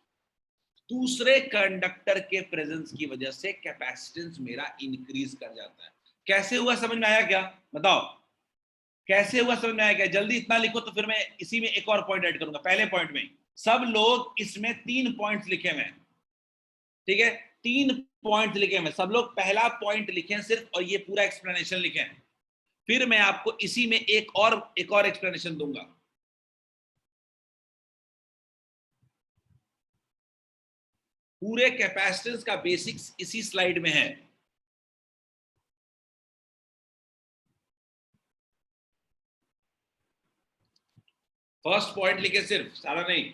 दूसरे कंडक्टर के प्रेजेंस की वजह से कैपेसिटेंस मेरा इंक्रीज कर जाता है। कैसे हुआ, समझ में आया क्या? बताओ कैसे हुआ, समझ में आया क्या? जल्दी इतना लिखो तो फिर मैं इसी में एक और पॉइंट ऐड करूंगा। पहले पॉइंट में सब लोग इसमें 3 पॉइंट्स लिखे हुए हैं, ठीक है? 3 पॉइंट लिखे हुए, सब लोग पहला पॉइंट लिखे सिर्फ, और ये पूरा एक्सप्लेनेशन लिखे हैं। फिर मैं आपको इसी में एक और एक्सप्लेनेशन दूंगा। पूरे कैपेसिटेंस का बेसिक्स इसी स्लाइड में है। फर्स्ट पॉइंट लिखे सिर्फ, सारा नहीं।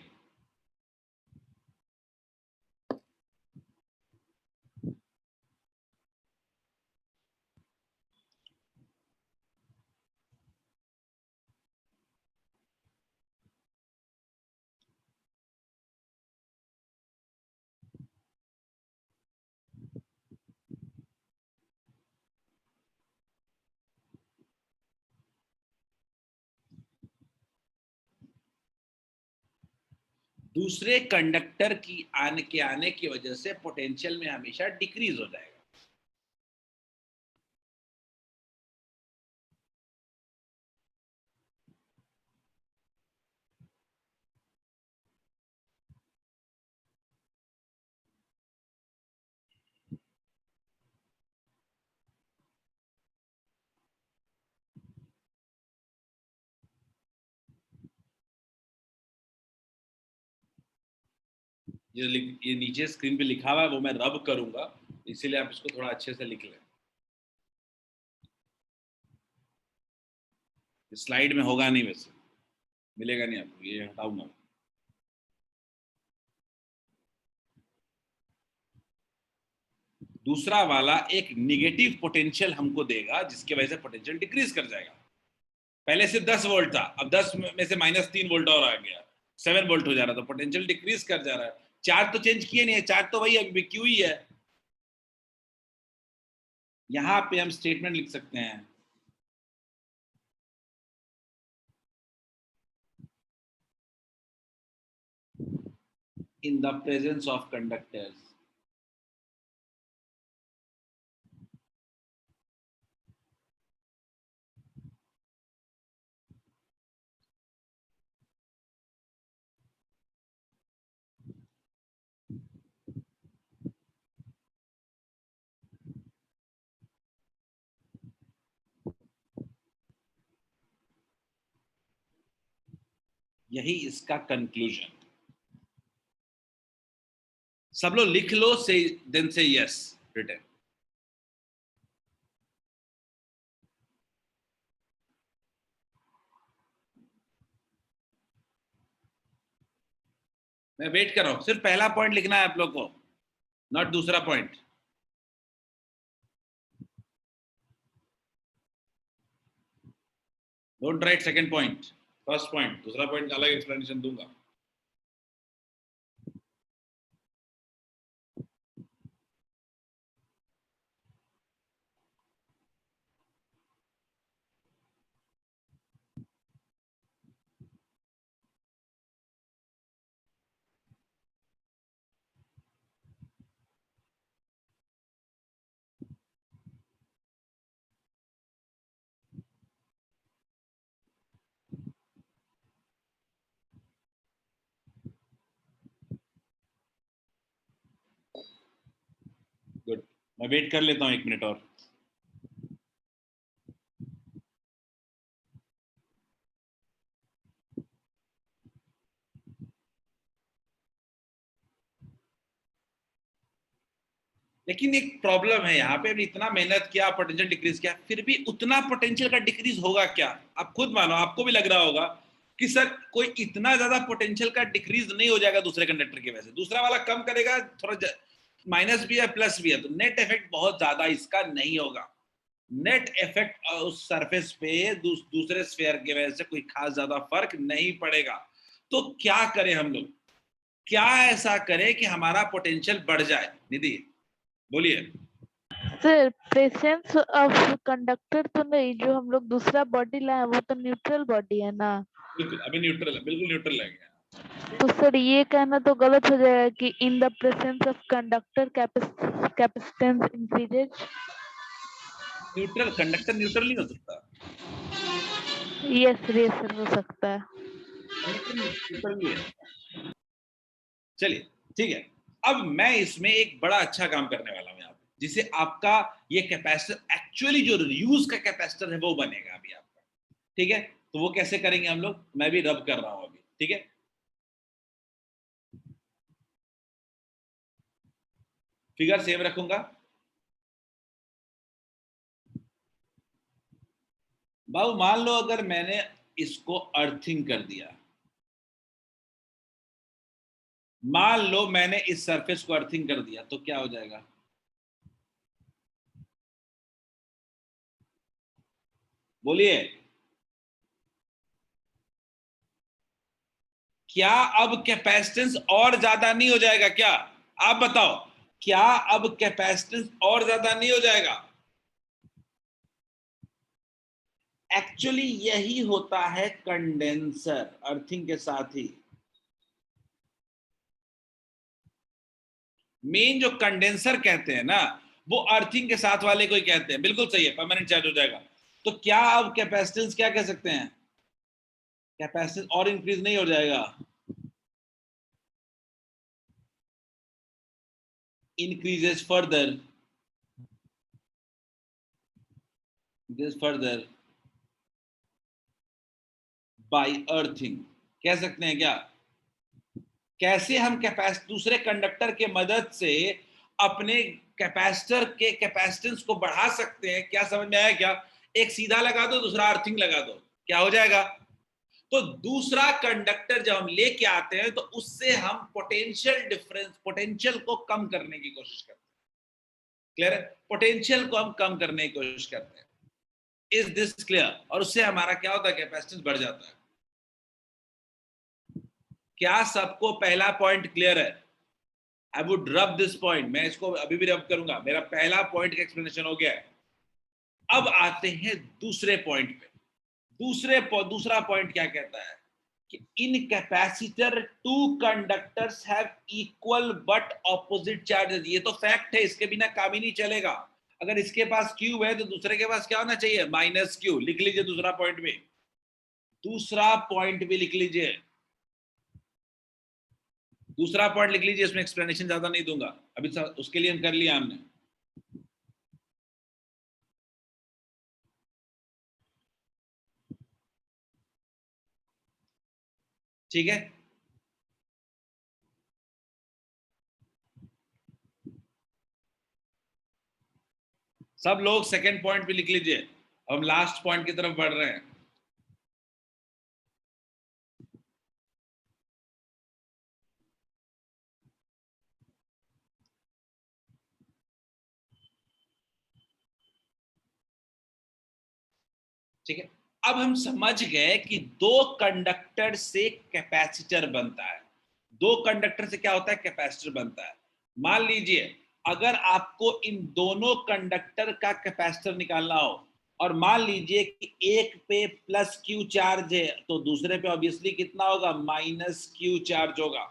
दूसरे कंडक्टर की आने की वजह से पोटेंशियल में हमेशा डिक्रीज हो जाएगा। ये नीचे स्क्रीन पे लिखा हुआ है, वो मैं रब करूंगा, इसीलिए आप इसको थोड़ा अच्छे से लिख लें। स्लाइड में होगा नहीं, वैसे मिलेगा नहीं आपको, ये हटाऊंगा। दूसरा वाला एक निगेटिव पोटेंशियल हमको देगा, जिसकी वजह से पोटेंशियल डिक्रीज कर जाएगा। पहले सिर्फ 10 वोल्ट था, अब 10 में से -3 वोल्ट और आ गया, 7 वोल्ट हो जा रहा था, पोटेंशियल डिक्रीज कर जा रहा है। चार्ज तो चेंज किए नहीं है, चार्ज तो वही अभी क्यू ही है। यहां पे हम स्टेटमेंट लिख सकते हैं, in the presence of conductors यही इसका कंक्लूजन। सब लोग लिख लो, से देन से यस रिटर्न। मैं वेट कर रहा हूं, सिर्फ पहला पॉइंट लिखना है आप लोग को, नॉट दूसरा point. Don't write second point, first point, दूसरा पॉइंट अलग एक्सप्लेनेशन दूंगा। गुड, मैं वेट कर लेता हूँ 1 मिनट और। लेकिन एक प्रॉब्लम है यहाँ पे, इतना मेहनत किया, पोटेंशियल डिक्रीज किया, फिर भी उतना पोटेंशियल का डिक्रीज होगा क्या? आप खुद मानो, आपको भी लग रहा होगा कि सर कोई इतना ज्यादा पोटेंशियल का डिक्रीज नहीं हो जाएगा दूसरे कंडक्टर की वजह से, दूसरा वाला कम करेगा, थोड़ा माइनस भी है प्लस भी है, तो नेट इफेक्ट बहुत ज्यादा इसका नहीं होगा। नेट इफेक्ट उस सरफेस पे दूसरे स्फीयर की वजह से कोई खास ज्यादा फर्क नहीं पड़ेगा। तो क्या करें हम लोग, क्या ऐसा करें कि हमारा पोटेंशियल बढ़ जाए? निधि बोलिए। सर प्रेजेंस ऑफ कंडक्टर तो नहीं, जो हम लोग दूसरा बॉडी लाए वो तो न्यूट्रल बॉडी है ना। बिल्कुल, अभी न्यूट्रल है, बिल्कुल न्यूट्रल है। तो सर ये कहना तो गलत हो जाएगा कि in the presence of conductor capacitance increases. Neutral conductor neutral नहीं हो सकता। यस ये सर हो सकता है। कंडक्टर न्यूट्रल नहीं है। चलिए ठीक है, अब मैं इसमें एक बड़ा अच्छा काम करने वाला हूं यहाँ पे, जिसे आपका ये कैपेसिटर एक्चुअली जो यूज का कैपेसिटर है वो बनेगा अभी आपका। ठीक है, तो वो कैसे करेंगे हम लोग, मैं भी रब कर रहा हूं अभी। ठीक है, फिगर सेम रखूंगा। बाबू मान लो अगर मैंने इसको अर्थिंग कर दिया, मान लो मैंने इस सरफेस को अर्थिंग कर दिया, तो क्या हो जाएगा? बोलिए। क्या अब कैपेसिटेंस और ज्यादा नहीं हो जाएगा क्या? आप बताओ, क्या अब कैपेसिटेंस और ज्यादा नहीं हो जाएगा? एक्चुअली यही होता है कंडेंसर अर्थिंग के साथ ही। मेन जो कंडेंसर कहते हैं ना, वो अर्थिंग के साथ वाले को ही कहते हैं। बिल्कुल सही है, परमानेंट चार्ज हो जाएगा। तो क्या अब कैपेसिटेंस क्या कह सकते हैं? कैपेसिटेंस और इंक्रीज नहीं हो जाएगा, increases further, by earthing। कह सकते हैं क्या? कैसे हम दूसरे कंडक्टर के मदद से अपने कैपेसिटर के कैपेसिटेंस को बढ़ा सकते हैं? क्या समझ में आया क्या? एक सीधा लगा दो, दूसरा अर्थिंग लगा दो, क्या हो जाएगा? तो दूसरा कंडक्टर जब हम लेके आते हैं तो उससे हम पोटेंशियल डिफरेंस, पोटेंशियल को कम करने की कोशिश करते हैं। क्लियर है? पोटेंशियल को हम कम करने की कोशिश करते हैं। Is this clear? और उससे हमारा क्या होता है? कैपेसिटेंस बढ़ जाता है। क्या सबको पहला पॉइंट क्लियर है? I would rub this point, मैं इसको अभी भी रब करूंगा। मेरा पहला पॉइंट का एक्सप्लेनेशन हो गया है। अब आते हैं दूसरे पॉइंट पे। दूसरा पॉइंट क्या कहता है कि इन capacitor two conductors have equal but opposite charges. ये तो फैक्ट है, इसके बिना काम ही नहीं चलेगा। अगर इसके पास क्यू है तो दूसरे के पास क्या होना चाहिए? Minus Q. लिख लीजिए दूसरा पॉइंट भी, दूसरा पॉइंट भी लिख लीजिए, दूसरा पॉइंट लिख लीजिए। इसमें एक्सप्लेनेशन ज्यादा नहीं दूंगा अभी, उसके लिए हम कर लिया हमने। ठीक है, सब लोग सेकंड पॉइंट भी लिख लीजिए। हम लास्ट पॉइंट की तरफ बढ़ रहे हैं। ठीक है, अब हम समझ गए कि दो कंडक्टर से कैपेसिटर बनता है। दो कंडक्टर से क्या होता है? कैपेसिटर बनता है। मान लीजिए अगर आपको इन दोनों कंडक्टर का कैपेसिटर निकालना हो और मान लीजिए कि एक पे प्लस क्यू चार्ज है तो दूसरे पे ऑब्वियसली कितना होगा? माइनस क्यू चार्ज होगा।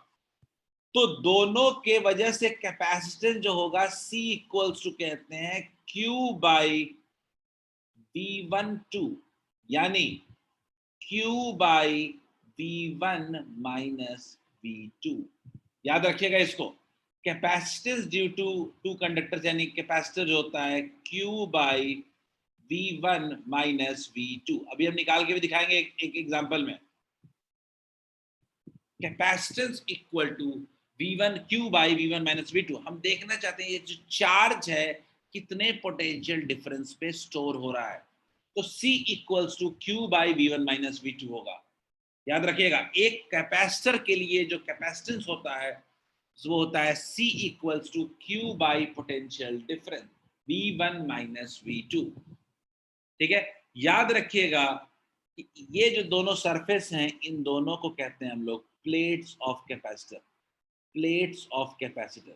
तो दोनों के वजह से कैपेसिटेंस जो होगा C इक्वल्स टू कहते हैं Q बाई V12 यानी Q by V1 minus V2। याद रखिएगा इसको, capacitance due to two conductors यानी कैपेसिटर जो होता है Q by V1 minus V2। अभी हम निकाल के भी दिखाएंगे एक एग्जांपल में। Capacitance equal to V1 Q by V1 minus V2। हम देखना चाहते हैं ये जो चार्ज है कितने पोटेंशियल डिफरेंस पे स्टोर हो रहा है, तो C equals to Q by V1 minus V2 होगा। याद रखिएगा एक कैपेसिटर के लिए जो कैपेसिटेंस होता है वो होता है C equals to Q by potential difference V1 minus V2। ठीक है, याद रखिएगा ये जो दोनों सरफेस हैं इन दोनों को कहते हैं हम लोग plates of capacitor. Plates of capacitor.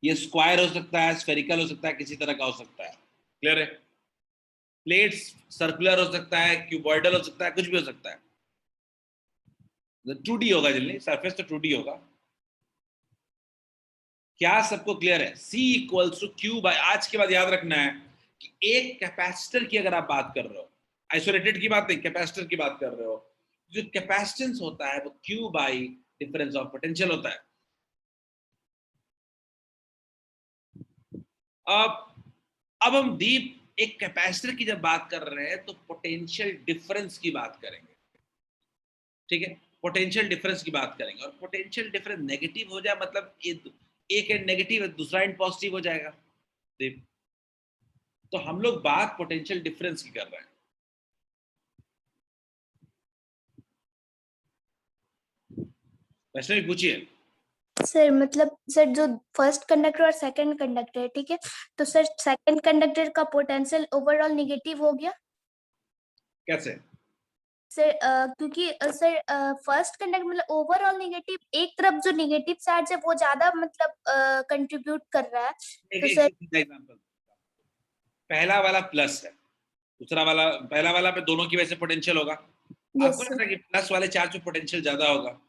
ये स्क्वायर हो सकता है, स्फेरिकल हो सकता है, किसी तरह का हो सकता है। क्लियर है? प्लेट्स सर्कुलर हो सकता है, क्यूबॉइडल हो सकता है, कुछ भी हो सकता है। 2D होगा जनरली, सरफेस तो 2D होगा। क्या सबको क्लियर है? C equals to Q by, आज के बाद याद रखना है कि एक कैपेसिटर की अगर आप बात कर रहे हो, आइसोलेटेड की बात नहीं, कैपेसिटर की बात कर रहे हो, जो कैपेसिटेंस होता है वो Q by difference of potential होता है। अब हम डीप एक कैपेसिटर की जब बात कर रहे हैं तो पोटेंशियल डिफरेंस की बात करेंगे। ठीक है, पोटेंशियल डिफरेंस की बात करेंगे और पोटेंशियल डिफरेंस नेगेटिव हो जाए मतलब एक एंड नेगेटिव है दूसरा एंड पॉजिटिव हो जाएगा। तो हम लोग बात पोटेंशियल डिफरेंस की कर रहे हैं। वैसे भी पूछिए सर मतलब सर जो फर्स्ट कंडक्टर और सेकंड कंडक्टर है, ठीक है, तो सर सेकंड कंडक्टर का पोटेंशियल ओवरऑल नेगेटिव हो गया कैसे? सर? क्योंकि सर फर्स्ट कंडक्टर मतलब ओवरऑल नेगेटिव, एक तरफ जो नेगेटिव चार्ज है वो ज्यादा मतलब कंट्रीब्यूट कर रहा है। तो सर एग्जांपल, पहला वाला प्लस है, दूसरा वाला, पहला वाला पे दोनों की वजह से पोटेंशियल होगा। यस आपको लगता है कि प्लस वाले चार्ज पे पोटेंशियल ज्यादा होगा?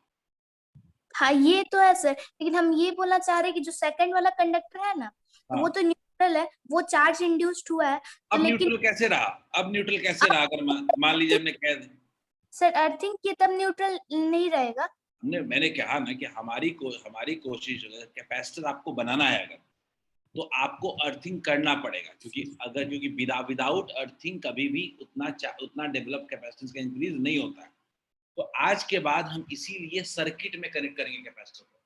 हाँ ये तो है सर, लेकिन हम ये बोलना चाह रहे हैं कि जो सेकंड वाला कंडक्टर है ना, हाँ। वो तो न्यूट्रल है, वो चार्ज इंड्यूस्ड हुआ है। तो अब लेकिन न्यूट्रल कैसे रहा? अब न्यूट्रल कैसे रहा? अगर मान लीजिए हमने कह दिया, सर अर्थिंग ये तब न्यूट्रल नहीं रहेगा। मैंने कहा ना कि हमारी कोशिश कैपेसिटर आपको बनाना है अगर, तो आपको अर्थिंग करना पड़ेगा, क्योंकि विदाउट अर्थिंग कभी भी उतना डेवलप कैपेसिटेंस का इंक्रीज नहीं होता है। तो आज के बाद हम इसीलिए सर्किट में कनेक्ट करेंगे कैपेसिटर को।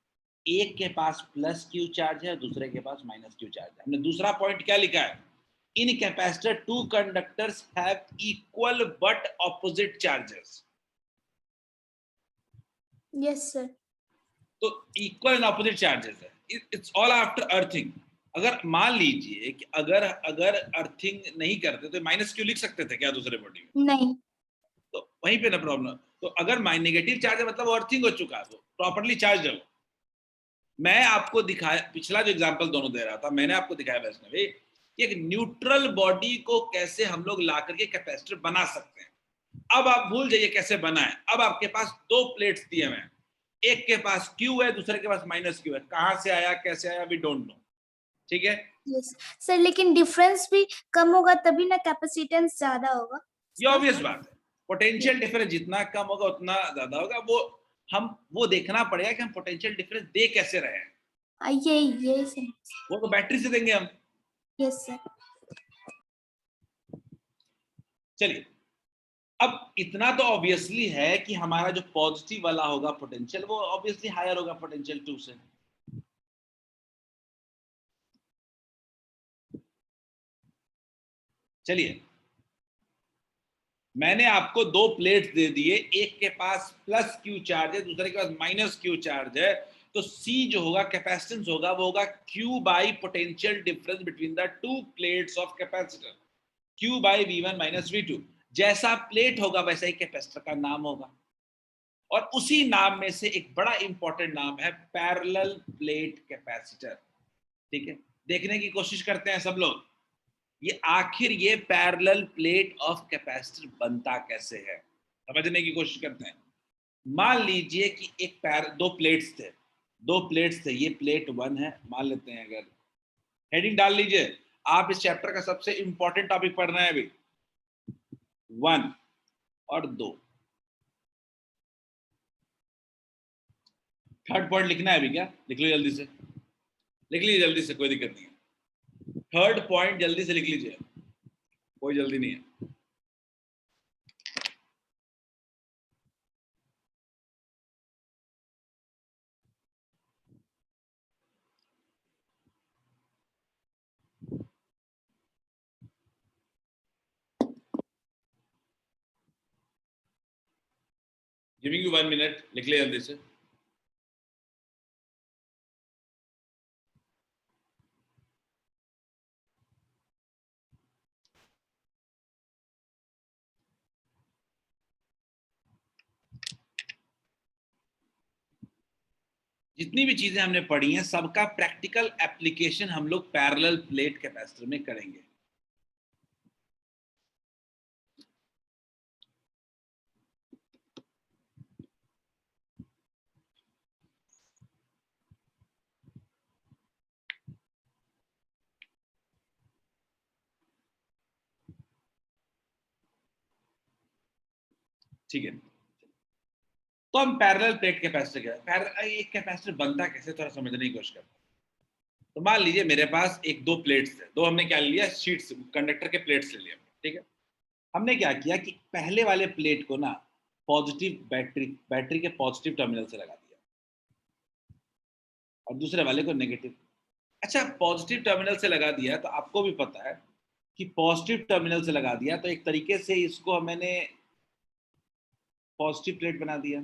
एक के पास प्लस क्यू चार्ज है, दूसरे के पास माइनस क्यू चार्ज है। हमने दूसरा पॉइंट क्या लिखा है? इन capacitor two conductors have equal but opposite charges. Yes sir. तो इक्वल एंड ऑपोजिट चार्जेस है, इट्स ऑल आफ्टर अर्थिंग। अगर मान लीजिए कि अगर अर्थिंग नहीं करते तो माइनस क्यू लिख सकते थे क्या दूसरे बॉडी में? नहीं। तो वहीं पे ना प्रॉब्लम। तो अगर नेगेटिव चार्ज है मतलब वो अर्थिंग हो चुका है, वो प्रॉपर्ली चार्ज है। मैं आपको दिखाया, पिछला जो एग्जांपल दोनों दे रहा था मैंने आपको दिखाया वैष्णवी कि एक न्यूट्रल बॉडी को कैसे हम लोग ला करके कैपेसिटर बना सकते हैं। अब आप भूल जाइए कैसे बना है। अब आपके पास दो प्लेट्स दिए हुए हैं, एक के पास क्यू है, दूसरे के पास माइनस क्यू है। कहां से आया, कैसे आया, वी डोंट नो। ठीक है, यस सर, लेकिन डिफरेंस भी कम होगा तभी ना कैपेसिटेंस ज्यादा होगा। ये ऑब्वियस बात है। पोटेंशियल डिफरेंस जितना कम होगा उतना ज्यादा होगा। वो देखना पड़ेगा कि हम पोटेंशियल डिफरेंस दे कैसे रहे हैं। ये सर। वो तो बैटरी से देंगे हम। Yes sir. चलिए, अब इतना तो ऑब्वियसली है कि हमारा जो पॉजिटिव वाला होगा पोटेंशियल वो ऑब्वियसली हायर होगा पोटेंशियल 2 से। चलिए, मैंने आपको दो प्लेट्स दे दिए, एक के पास प्लस क्यू चार्ज है, दूसरे के पास माइनस क्यू चार्ज है। तो C जो होगा कैपेसिटेंस होगा वो होगा Q by potential difference between the two plates of capacitor, Q by V1 minus V2। जैसा प्लेट होगा वैसा ही कैपेसिटर का नाम होगा। और उसी नाम में से एक बड़ा इंपॉर्टेंट नाम है पैरेलल प्लेट कैपेसिटर। ठीक है, देखने की कोशिश करते हैं सब लोग, ये आखिर ये पैरेलल प्लेट ऑफ कैपेसिटर बनता कैसे है, समझने की कोशिश करते हैं। मान लीजिए कि दो प्लेट्स थे, ये प्लेट 1 है मान लेते हैं। अगर हेडिंग डाल लीजिए, आप इस चैप्टर का सबसे इंपॉर्टेंट टॉपिक पढ़ रहे हैं अभी, 1 और 2। थर्ड पॉइंट लिखना है अभी क्या? लिख लो जल्दी से, लिख लीजिए जल्दी से, कोई दिक्कत नहीं है। थर्ड पॉइंट जल्दी से लिख लीजिए, कोई जल्दी नहीं है। गिविंग यू 1 मिनट, लिख ले जल्दी से। जितनी भी चीजें हमने पढ़ी हैं सबका प्रैक्टिकल एप्लीकेशन हम लोग पैरेलल प्लेट कैपेसिटर में करेंगे। ठीक है, तो हम पैरेलल प्लेट कैपेसिटर एक कैपेसिटर बनता कैसे थोड़ा समझने की कोशिश करते हैं। तो मान लीजिए मेरे पास दो प्लेट्स थे, दो हमने क्या लिया, शीट्स, कंडक्टर के प्लेट्स ले लिया। ठीक है, हमने क्या किया कि पहले वाले प्लेट को ना पॉजिटिव बैटरी के पॉजिटिव टर्मिनल से लगा दिया और दूसरे वाले को नेगेटिव। अच्छा, पॉजिटिव टर्मिनल से लगा दिया तो आपको भी पता है कि पॉजिटिव टर्मिनल से लगा दिया तो एक तरीके से इसको मैंने पॉजिटिव प्लेट बना दिया,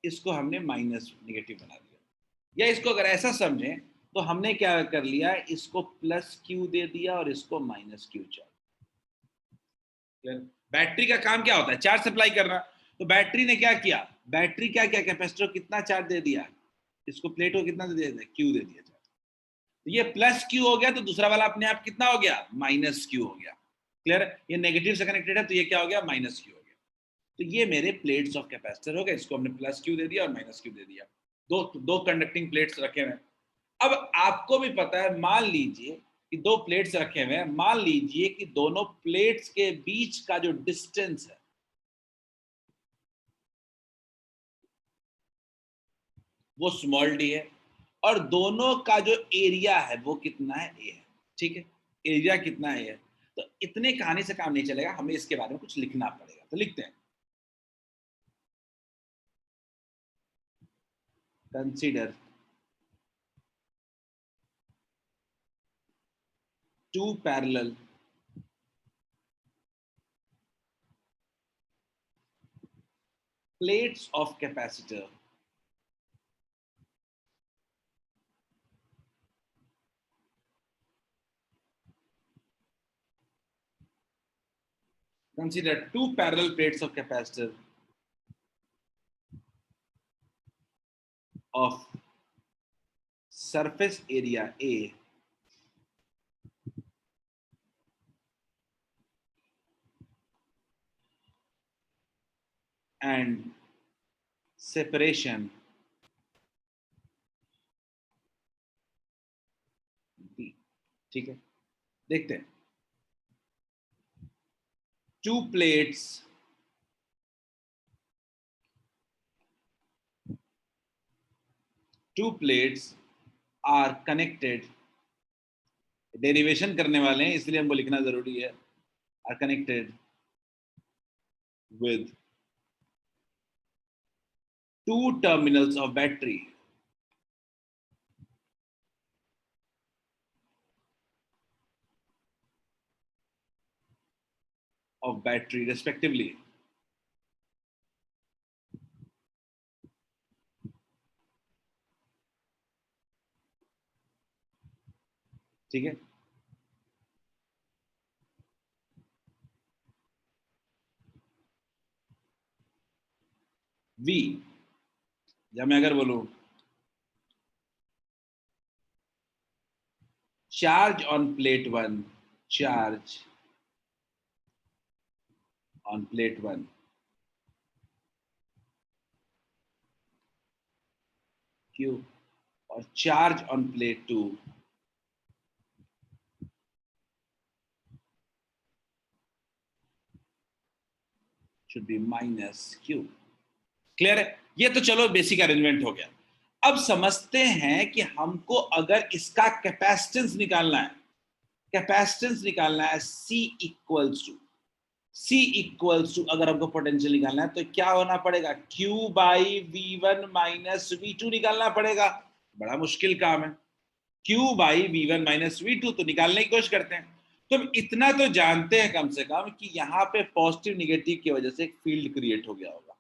इसको हमने माइनस नेगेटिव बना दिया। या इसको अगर ऐसा समझें तो हमने क्या कर लिया, इसको प्लस क्यू दे दिया और इसको माइनस क्यू चार्ज। बैटरी का काम क्या होता है, चार्ज सप्लाई करना। तो बैटरी ने क्या किया, कैपेसिटर को कितना चार्ज दे दिया, इसको प्लेट को कितना दे दिया, क्यू दे दिया चार्ज। तो ये प्लस क्यू हो गया तो दूसरा वाला अपने आप कितना हो गया, माइनस क्यू हो गया। क्लियर, ये नेगेटिव से कनेक्टेड है तो ये क्या हो गया, माइनस क्यू हो गया। तो ये मेरे प्लेट्स ऑफ कैपेसिटर हो गए, इसको हमने प्लस क्यू दे दिया और माइनस क्यू दे दिया, दो कंडक्टिंग प्लेट्स रखे हुए। अब आपको भी पता है, मान लीजिए कि दो प्लेट्स रखे हुए हैं, मान लीजिए कि दोनों प्लेट्स के बीच का जो डिस्टेंस है वो स्मॉल डी है और दोनों का जो एरिया है वो कितना है, ए है। ठीक है, एरिया कितना है, तो इतने कहानी से काम नहीं चलेगा, हमें इसके बारे में कुछ लिखना पड़ेगा। तो लिखते हैं, consider two parallel plates of capacitor of capacitor of surface area A and separation B। ठीक है, देखते हैं, two plates are connected, derivation करने वाले हैं इसलिए हमको लिखना जरूरी है, are connected with two terminals of battery respectively, ठीक है, V, या मैं अगर बोलूं charge on plate 1, charge on plate 1 Q, और charge on plate 2 should be minus Q। Clear है? ये तो चलो बेसिक अरेंजमेंट हो गया। अब समझते हैं कि हमको अगर इसका कैपेसिटेंस निकालना है, कैपेसिटेंस निकालना है C इक्वल्स टू अगर हमको पोटेंशियल निकालना है तो क्या होना पड़ेगा, Q by V1 minus V2 निकालना पड़ेगा। बड़ा मुश्किल काम है, Q by V1 minus V2, तो निकालने की कोशिश करते हैं। तो हम इतना तो जानते हैं कम से कम कि यहाँ पे पॉजिटिव निगेटिव की वजह से एक फील्ड क्रिएट हो गया होगा।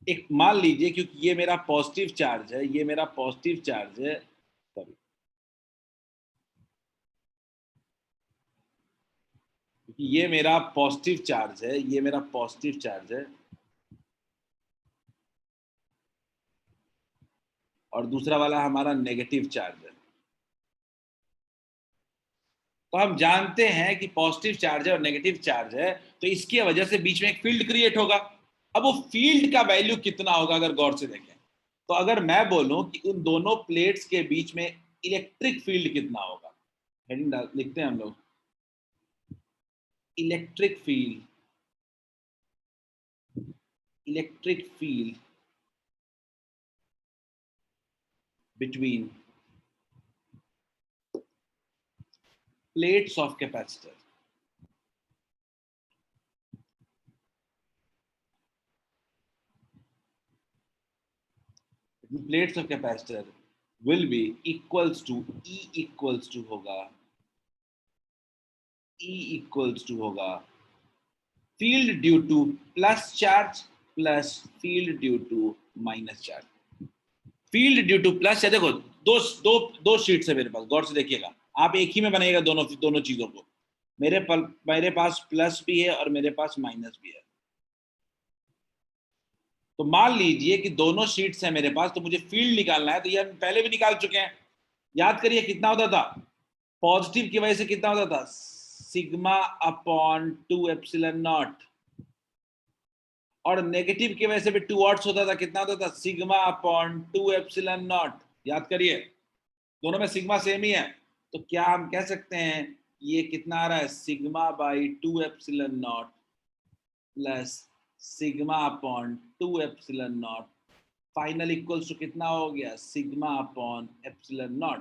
एक मान लीजिए, क्योंकि ये मेरा पॉजिटिव चार्ज है, ये मेरा पॉजिटिव चार्ज है, सॉरी, क्योंकि ये मेरा पॉजिटिव चार्ज है, ये मेरा पॉजिटिव चार्ज है, और दूसरा वाला हमारा नेगेटिव चार्ज है। तो हम जानते हैं कि पॉजिटिव चार्ज है और नेगेटिव चार्ज है, तो इसकी वजह से बीच में एक फील्ड क्रिएट होगा। अब वो फील्ड का वैल्यू कितना होगा अगर गौर से देखें, तो अगर मैं बोलूं कि उन दोनों प्लेट्स के बीच में इलेक्ट्रिक फील्ड कितना होगा, हेडिंग लिखते हैं हम लोग, electric field between plates of capacitor, plates of capacitor will be equals to E equals to होगा, E equals to होगा field due to plus charge plus field due to minus charge। Field due two plus है, देखो दो sheets है मेरे पास, गौर से देखिएगा, आप एक ही में बनाइएगा दोनों चीजों को। मेरे पास प्लस भी है और मेरे पास माइनस भी है। तो मान लीजिए कि दोनों शीट्स हैं मेरे पास, तो मुझे फील्ड निकालना है, तो ये हम पहले भी निकाल चुके हैं। याद करिए कितना होता था, पॉजिटिव की वजह से कितना होता था, सिग्मा अपॉन 2 एप्सिलॉन नॉट, और नेगेटिव की वजह से भी 2 वाट्स होता था, कितना होता था, सिग्मा अपॉन 2 एप्सिलॉन नॉट। याद करिए दोनों में सिग्मा सेम ही है, तो क्या हम कह सकते हैं ये कितना आ रहा है, sigma by 2 epsilon naught plus sigma upon 2 epsilon naught, final equals to कितना हो गया, सिग्मा अपॉन एप्सिलॉन नॉट।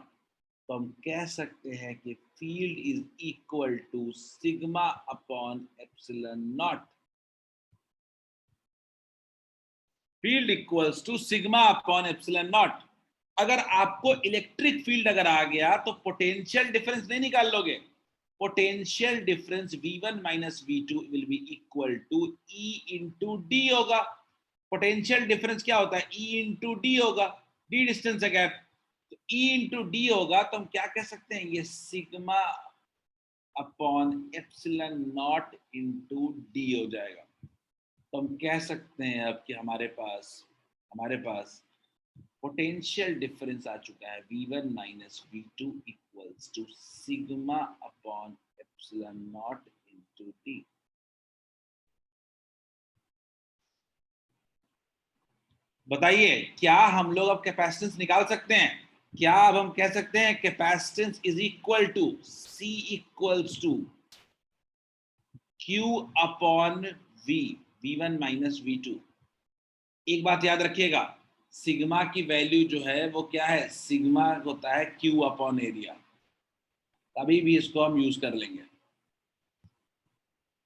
तो हम कह सकते हैं कि field is equal to sigma upon epsilon naught, field equals to sigma upon epsilon naught. अगर आपको इलेक्ट्रिक फील्ड अगर आ गया तो पोटेंशियल डिफरेंस नहीं निकाल लोगे, potential difference V1 minus V2 will be equal to E into D होगा। Potential difference क्या होता है, E इंटू डी होगा, डी डिस्टेंस है गैप, तो E इंटू डी होगा, तो हम क्या कह सकते हैं, ये sigma upon epsilon naught into D हो जाएगा। तो हम कह सकते हैं अब कि हमारे पास पोटेंशियल डिफरेंस आ चुका है, V1 minus V2 equals to sigma upon epsilon naught into D. बताइए क्या हम लोग अब कैपेसिटेंस निकाल सकते हैं, क्या अब हम कह सकते हैं capacitance is equal to C equals to Q upon V1 minus V2। एक बात याद रखिएगा, सिग्मा की वैल्यू जो है वो क्या है, सिग्मा होता है Q अपॉन एरिया, कभी भी इसको हम यूज कर लेंगे।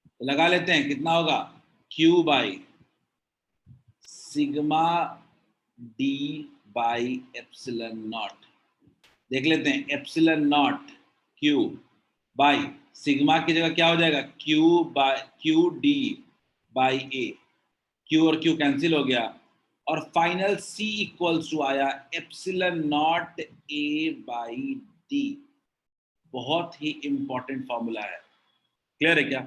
तो लगा लेते हैं कितना होगा, Q by sigma D by epsilon not. देख लेते हैं, epsilon not Q by sigma की जगह क्या हो जाएगा, Q D by A, Q और Q कैंसिल हो गया, और फाइनल C इक्वल्स टू आया epsilon naught A by D। बहुत ही इंपॉर्टेंट फॉर्मूला है, क्लियर है क्या?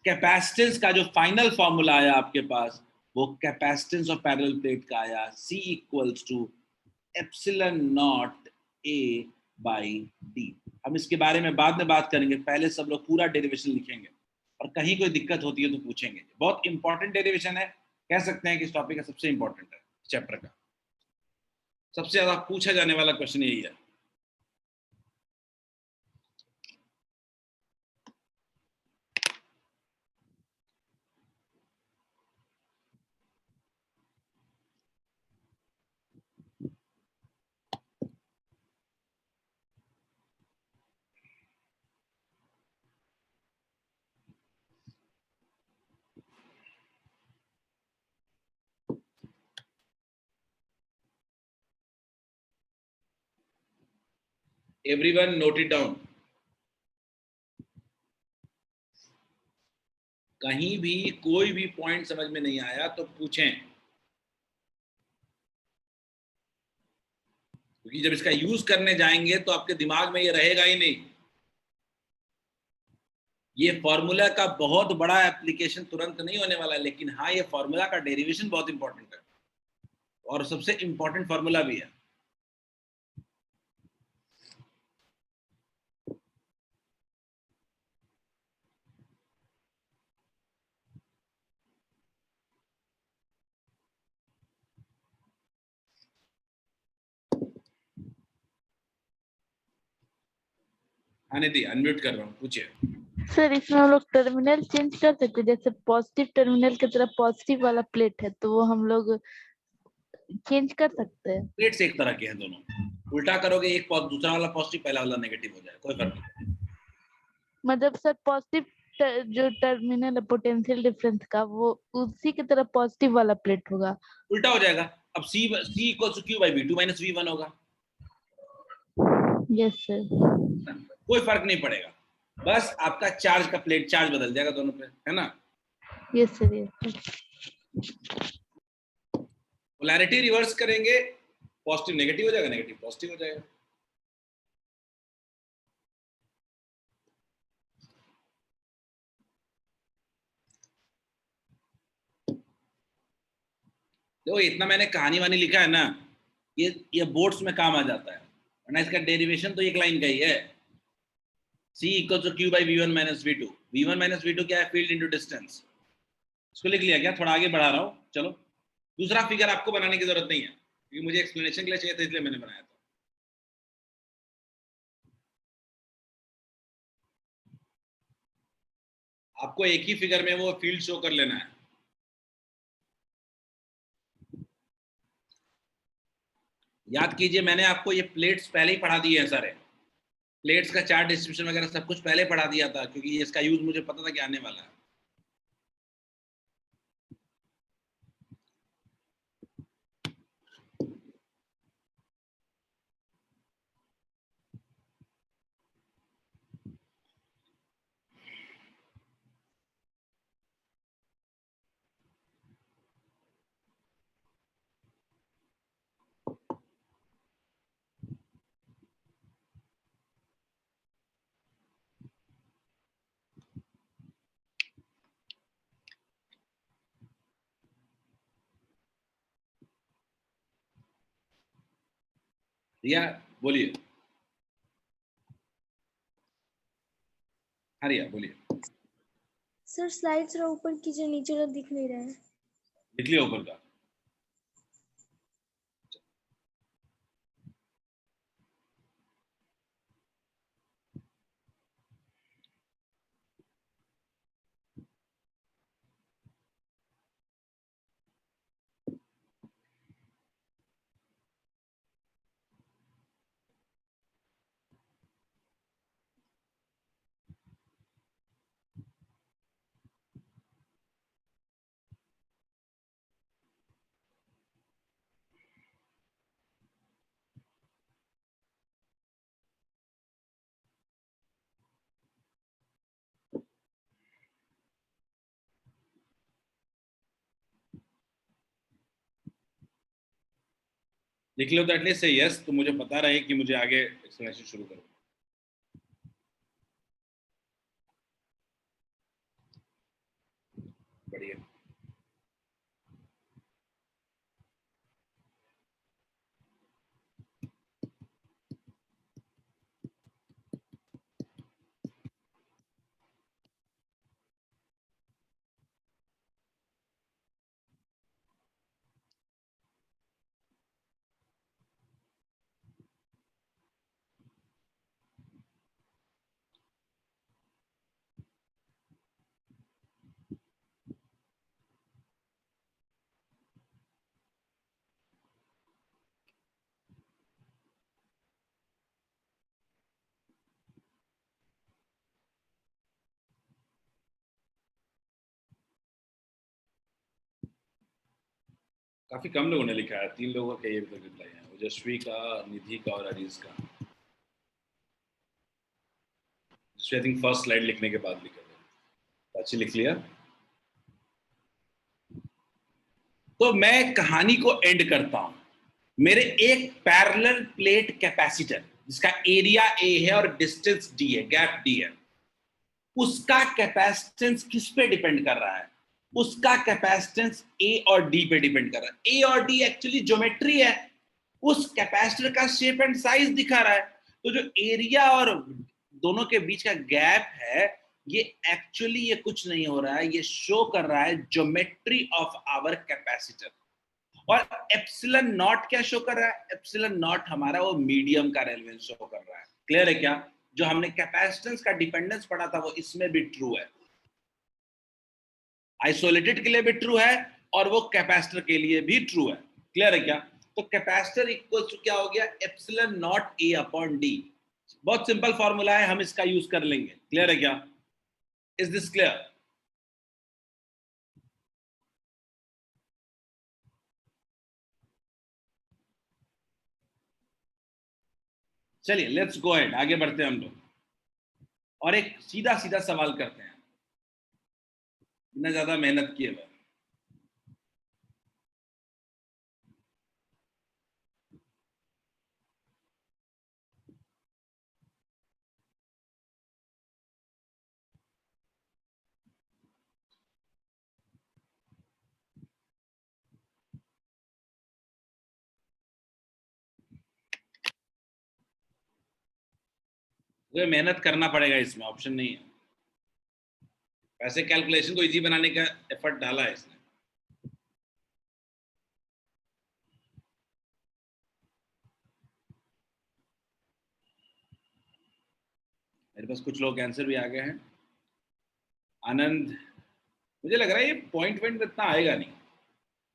कैपेसिटेंस का जो फाइनल फॉर्मूला आया आपके पास वो कैपेसिटेंस ऑफ पैरेलल प्लेट का आया C equals to epsilon naught A by D। हम इसके बारे में बाद में बात करेंगे, पहले सब लोग पूरा डेरिवेशन लिखेंगे और कहीं कोई दिक्कत होती है तो पूछेंगे। बहुत इंपॉर्टेंट डेरिवेशन है, कह सकते हैं कि इस टॉपिक का सबसे इंपॉर्टेंट है चैप्टर का, सबसे ज्यादा पूछा जाने वाला क्वेश्चन यही है। Everyone note it down. कहीं भी कोई भी पॉइंट समझ में नहीं आया तो पूछें, क्योंकि जब इसका यूज करने जाएंगे तो आपके दिमाग में ये रहेगा ही नहीं। ये फॉर्मूला का बहुत बड़ा एप्लीकेशन तुरंत नहीं होने वाला है, लेकिन हाँ ये फॉर्मूला का डेरिवेशन बहुत इंपॉर्टेंट है और सबसे इंपॉर्टेंट फॉर्मूला भी है। आने दी, अनम्यूट कर रहा हूँ, पूछिए। सर इसमें हम लोग टर्मिनल चेंज कर सकते हैं, जैसे पॉजिटिव टर्मिनल की तरफ पॉजिटिव वाला प्लेट है तो वो हम लोग चेंज कर सकते हैं। प्लेट्स एक तरह के हैं दोनों, उल्टा करोगे एक दूसरा वाला पॉजिटिव पहला वाला नेगेटिव हो जाए, कोई फर्क नहीं। मतलब सर पॉजिटिव जो टर्मिनल है पोटेंशियल डिफरेंस का वो उसी की तरफ पॉजिटिव वाला प्लेट होगा। उल्टा हो जाएगा, अब C equals to Q by V2 minus V1 होगा। Yes sir. कोई फर्क नहीं पड़ेगा, बस आपका चार्ज का प्लेट चार्ज बदल जाएगा दोनों पे, है ना? Yes sir yes sir. Polarity reverse करेंगे, पॉजिटिव नेगेटिव हो जाएगा, नेगेटिव पॉजिटिव हो जाएगा। देखो इतना मैंने कहानी वानी लिखा है ना, ये बोर्ड्स में काम आ जाता है, वरना इसका डेरिवेशन तो एक लाइन का ही है। C equals to Q by V1 minus V2। V1 minus V2 क्या है? Field into distance. इसको लिख लिया क्या? थोड़ा आगे बढ़ा रहा हूँ, चलो। दूसरा फिगर आपको बनाने की जरूरत नहीं है, क्योंकि मुझे एक्सप्लेनेशन के लिए चाहिए था, इसलिए मैंने बनाया था। आपको एक ही फिगर में वो फील्ड शो कर लेना है। याद कीजिए मैंने आपको ये प्लेट्स पहले ही पढ़ा दिए हैं सारे, प्लेट्स का चार्ट डिस्ट्रीब्यूशन वगैरह सब कुछ पहले पढ़ा दिया था, क्योंकि इसका यूज मुझे पता था कि आने वाला है। रिया बोलिए। हाँ रिया बोलिए। सर स्लाइड थोड़ा ऊपर कीजिए, नीचे का दिख नहीं रहा है। लिख लिया ऊपर का। लिख लो तो एटलीस्ट से यस, तो मुझे पता रहे कि मुझे आगे एक्सप्लेनेशन शुरू करो। बढ़िया। काफी कम लोगों ने लिखा है, 3 लोगों का ये अभी तक रिप्लाई है, ओजस्वी का, निधि का और अरीज का। आई थिंक फर्स्ट स्लाइड लिखने के बाद लिखा था। अच्छी लिख लिया। तो मैं कहानी को एंड करता हूं। मेरे एक पैरेलल प्लेट कैपेसिटर जिसका एरिया ए है और डिस्टेंस डी है, गैप डी है, उसका कैपेसिटेंस किस पे डिपेंड कर रहा है? उसका कैपेसिटेंस ए और डी पे डिपेंड कर रहा है। ए और डी एक्चुअली ज्योमेट्री है, उस कैपेसिटर का शेप एंड साइज दिखा रहा है। तो जो एरिया और दोनों के बीच का गैप है, ये एक्चुअली ये कुछ नहीं हो रहा है, ये शो कर रहा है ज्योमेट्री ऑफ आवर कैपेसिटर। और एप्सिलन नॉट क्या शो कर रहा है? एप्सिलन नॉट हमारा वो मीडियम का रेलेवेंस शो कर रहा है। क्लियर है क्या? जो हमने कैपेसिटेंस का डिपेंडेंस पढ़ा था वो इसमें भी ट्रू है, आइसोलेटेड के लिए भी ट्रू है और वो कैपेसिटर के लिए भी ट्रू है। क्लियर है क्या? तो कैपेसिटर इक्वल्स टू क्या हो गया? Epsilon not a upon D. बहुत सिंपल फॉर्मूला है, हम इसका यूज कर लेंगे। क्लियर है क्या? Is this clear? चलिए लेट्स गो अहेड, आगे बढ़ते हैं हम लोग और एक सीधा सीधा सवाल करते हैं बिना ज्यादा मेहनत किए हुए। तो मेहनत करना पड़ेगा, इसमें ऑप्शन नहीं है। वैसे कैलकुलेशन को इजी बनाने का एफर्ट डाला है इसने। मेरे पास कुछ लोग आंसर भी आ गए हैं। आनंद, मुझे लग रहा है ये पॉइंट इतना आएगा नहीं,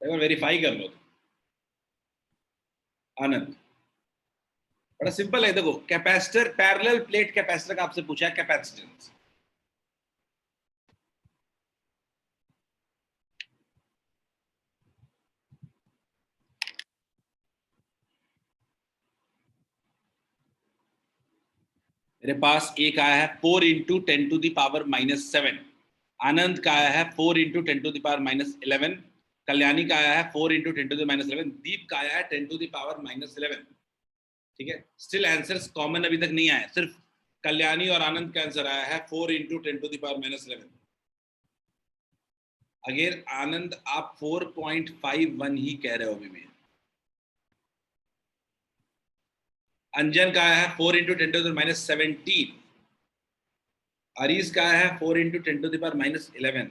एक बार वेरीफाई कर लो। आनंद, बड़ा सिंपल है, देखो कैपेसिटर, पैरेलल प्लेट कैपेसिटर का आपसे पूछा है कैपेसिटेंस। मेरे पास एक आया है 4 इंटू 10 टू दावर -7। आनंद का आया है 4 इंटू 10 टू दावर -11। कल्याणी का आया है 4 इंटू 10 टू -11। दीप का आया है 10 टू दावर -11। ठीक है, स्टिल आंसर्स कॉमन अभी तक नहीं आया, सिर्फ कल्याणी और आनंद का आंसर आया है 4 इंटू 10 टू दावर -11। अगर आनंद आप 4.51 ही कह रहे हो अभी भी। अंजन का आया है 4 इंटू 10 टू -17। अरीज का आया है 4 इंटू 10 टू -11।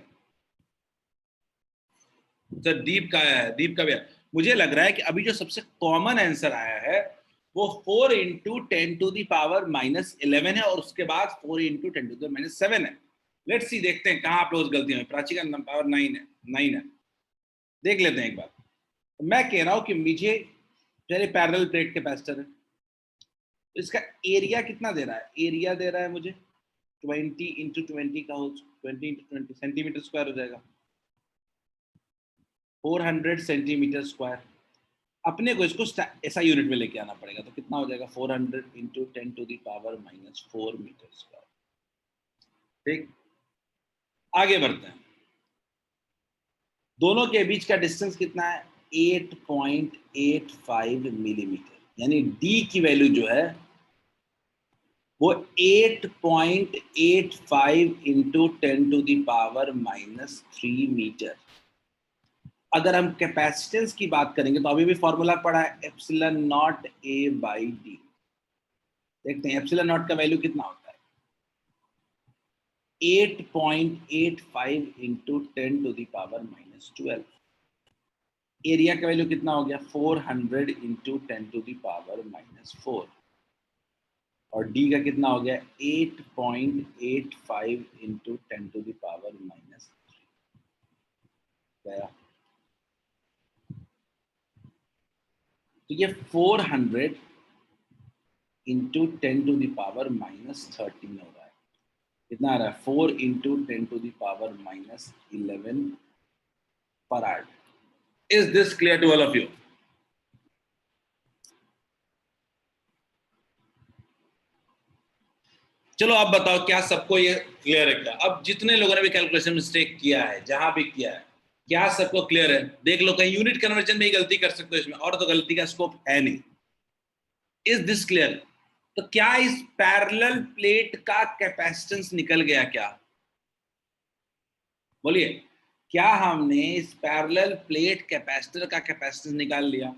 सर दीप का आया है, दीप का भी आया। मुझे लग रहा है कि अभी जो सबसे कॉमन आंसर आया है वो 4 इंटू 10 टू -11 है और उसके बाद 4 इंटू 10 टू -7 है। लेट्स सी, देखते हैं कहाँ आप लोग गलती हुई। प्राची का पावर 9 है, देख लेते हैं एक बार। तो मैं कह रहा हूं कि मुझे पहले पैरेलल प्लेट कैपेसिटर है, तो इसका एरिया कितना दे रहा है? एरिया दे रहा है मुझे 20 इंटू 20 का हो, 20 इंटू 20 सेंटीमीटर स्क्वायर हो जाएगा, 400 सेंटीमीटर स्क्वायर। अपने को इसको ऐसा यूनिट में लेके आना पड़ेगा, तो कितना हो जाएगा? 400 into 10 to the power -4 metre square. ठीक, आगे बढ़ते हैं। दोनों के बीच का डिस्टेंस कितना है? 8.85 मिलीमीटर, यानी डी की वैल्यू जो है वो 8.85 इंटू 10⁻³ मीटर। अगर हम कैपेसिटेंस की बात करेंगे तो अभी भी फॉर्मूला पढ़ा है epsilon not a by D. देखते हैं एप्सिलॉन नॉट का वैल्यू कितना होता है, 8.85 इंटू 10⁻²। एरिया का वैल्यू कितना हो गया, 400 इंटू 10⁻⁴। और डी का कितना हो गया, 8.85 इंटू 10⁻⁻3 गया। तो ये 400 इंटू 10⁻⁻13 हो रहा है। कितना आ रहा है, 4 into 10⁻11 farad. Is this clear to all of you? चलो आप बताओ, क्या सबको ये क्लियर है क्या? अब जितने लोगों ने भी कैलकुलेशन मिस्टेक किया है, जहां भी किया है, क्या सबको क्लियर है? देख लो, कहीं यूनिट कन्वर्जन में ही गलती कर सकते हो इसमें, और तो गलती का स्कोप है नहीं। Is this clear? तो क्या इस पैरेलल प्लेट का कैपेसिटेंस निकल गया क्या? बोलिए, क्या हमने इस पैरेलल प्लेट कैपेसिटर का कैपेसिटेंस निकाल लिया?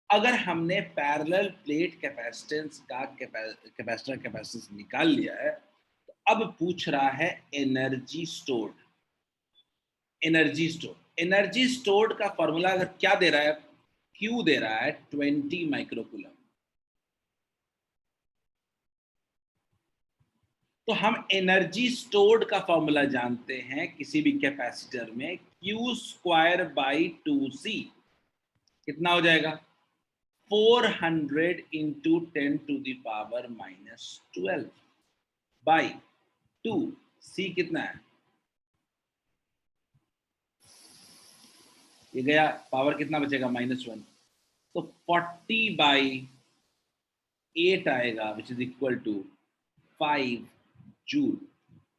अगर हमने पैरेलल प्लेट कैपेसिटेंस का कैपेसिटर कैपेसिटेंस निकाल लिया है, तो अब पूछ रहा है एनर्जी स्टोर्ड। एनर्जी स्टोर्ड का फॉर्मूला अगर क्या दे रहा है, Q दे रहा है 20 माइक्रोकूलम। तो हम एनर्जी स्टोर्ड का फॉर्मूला जानते हैं किसी भी कैपेसिटर में, Q²/2C कितना हो जाएगा, 400 इंटू 10⁻⁻12 बाई 2। C कितना है, ये गया, पावर कितना बचेगा, -1। तो 40/8 आएगा, which is equal to 5 joule.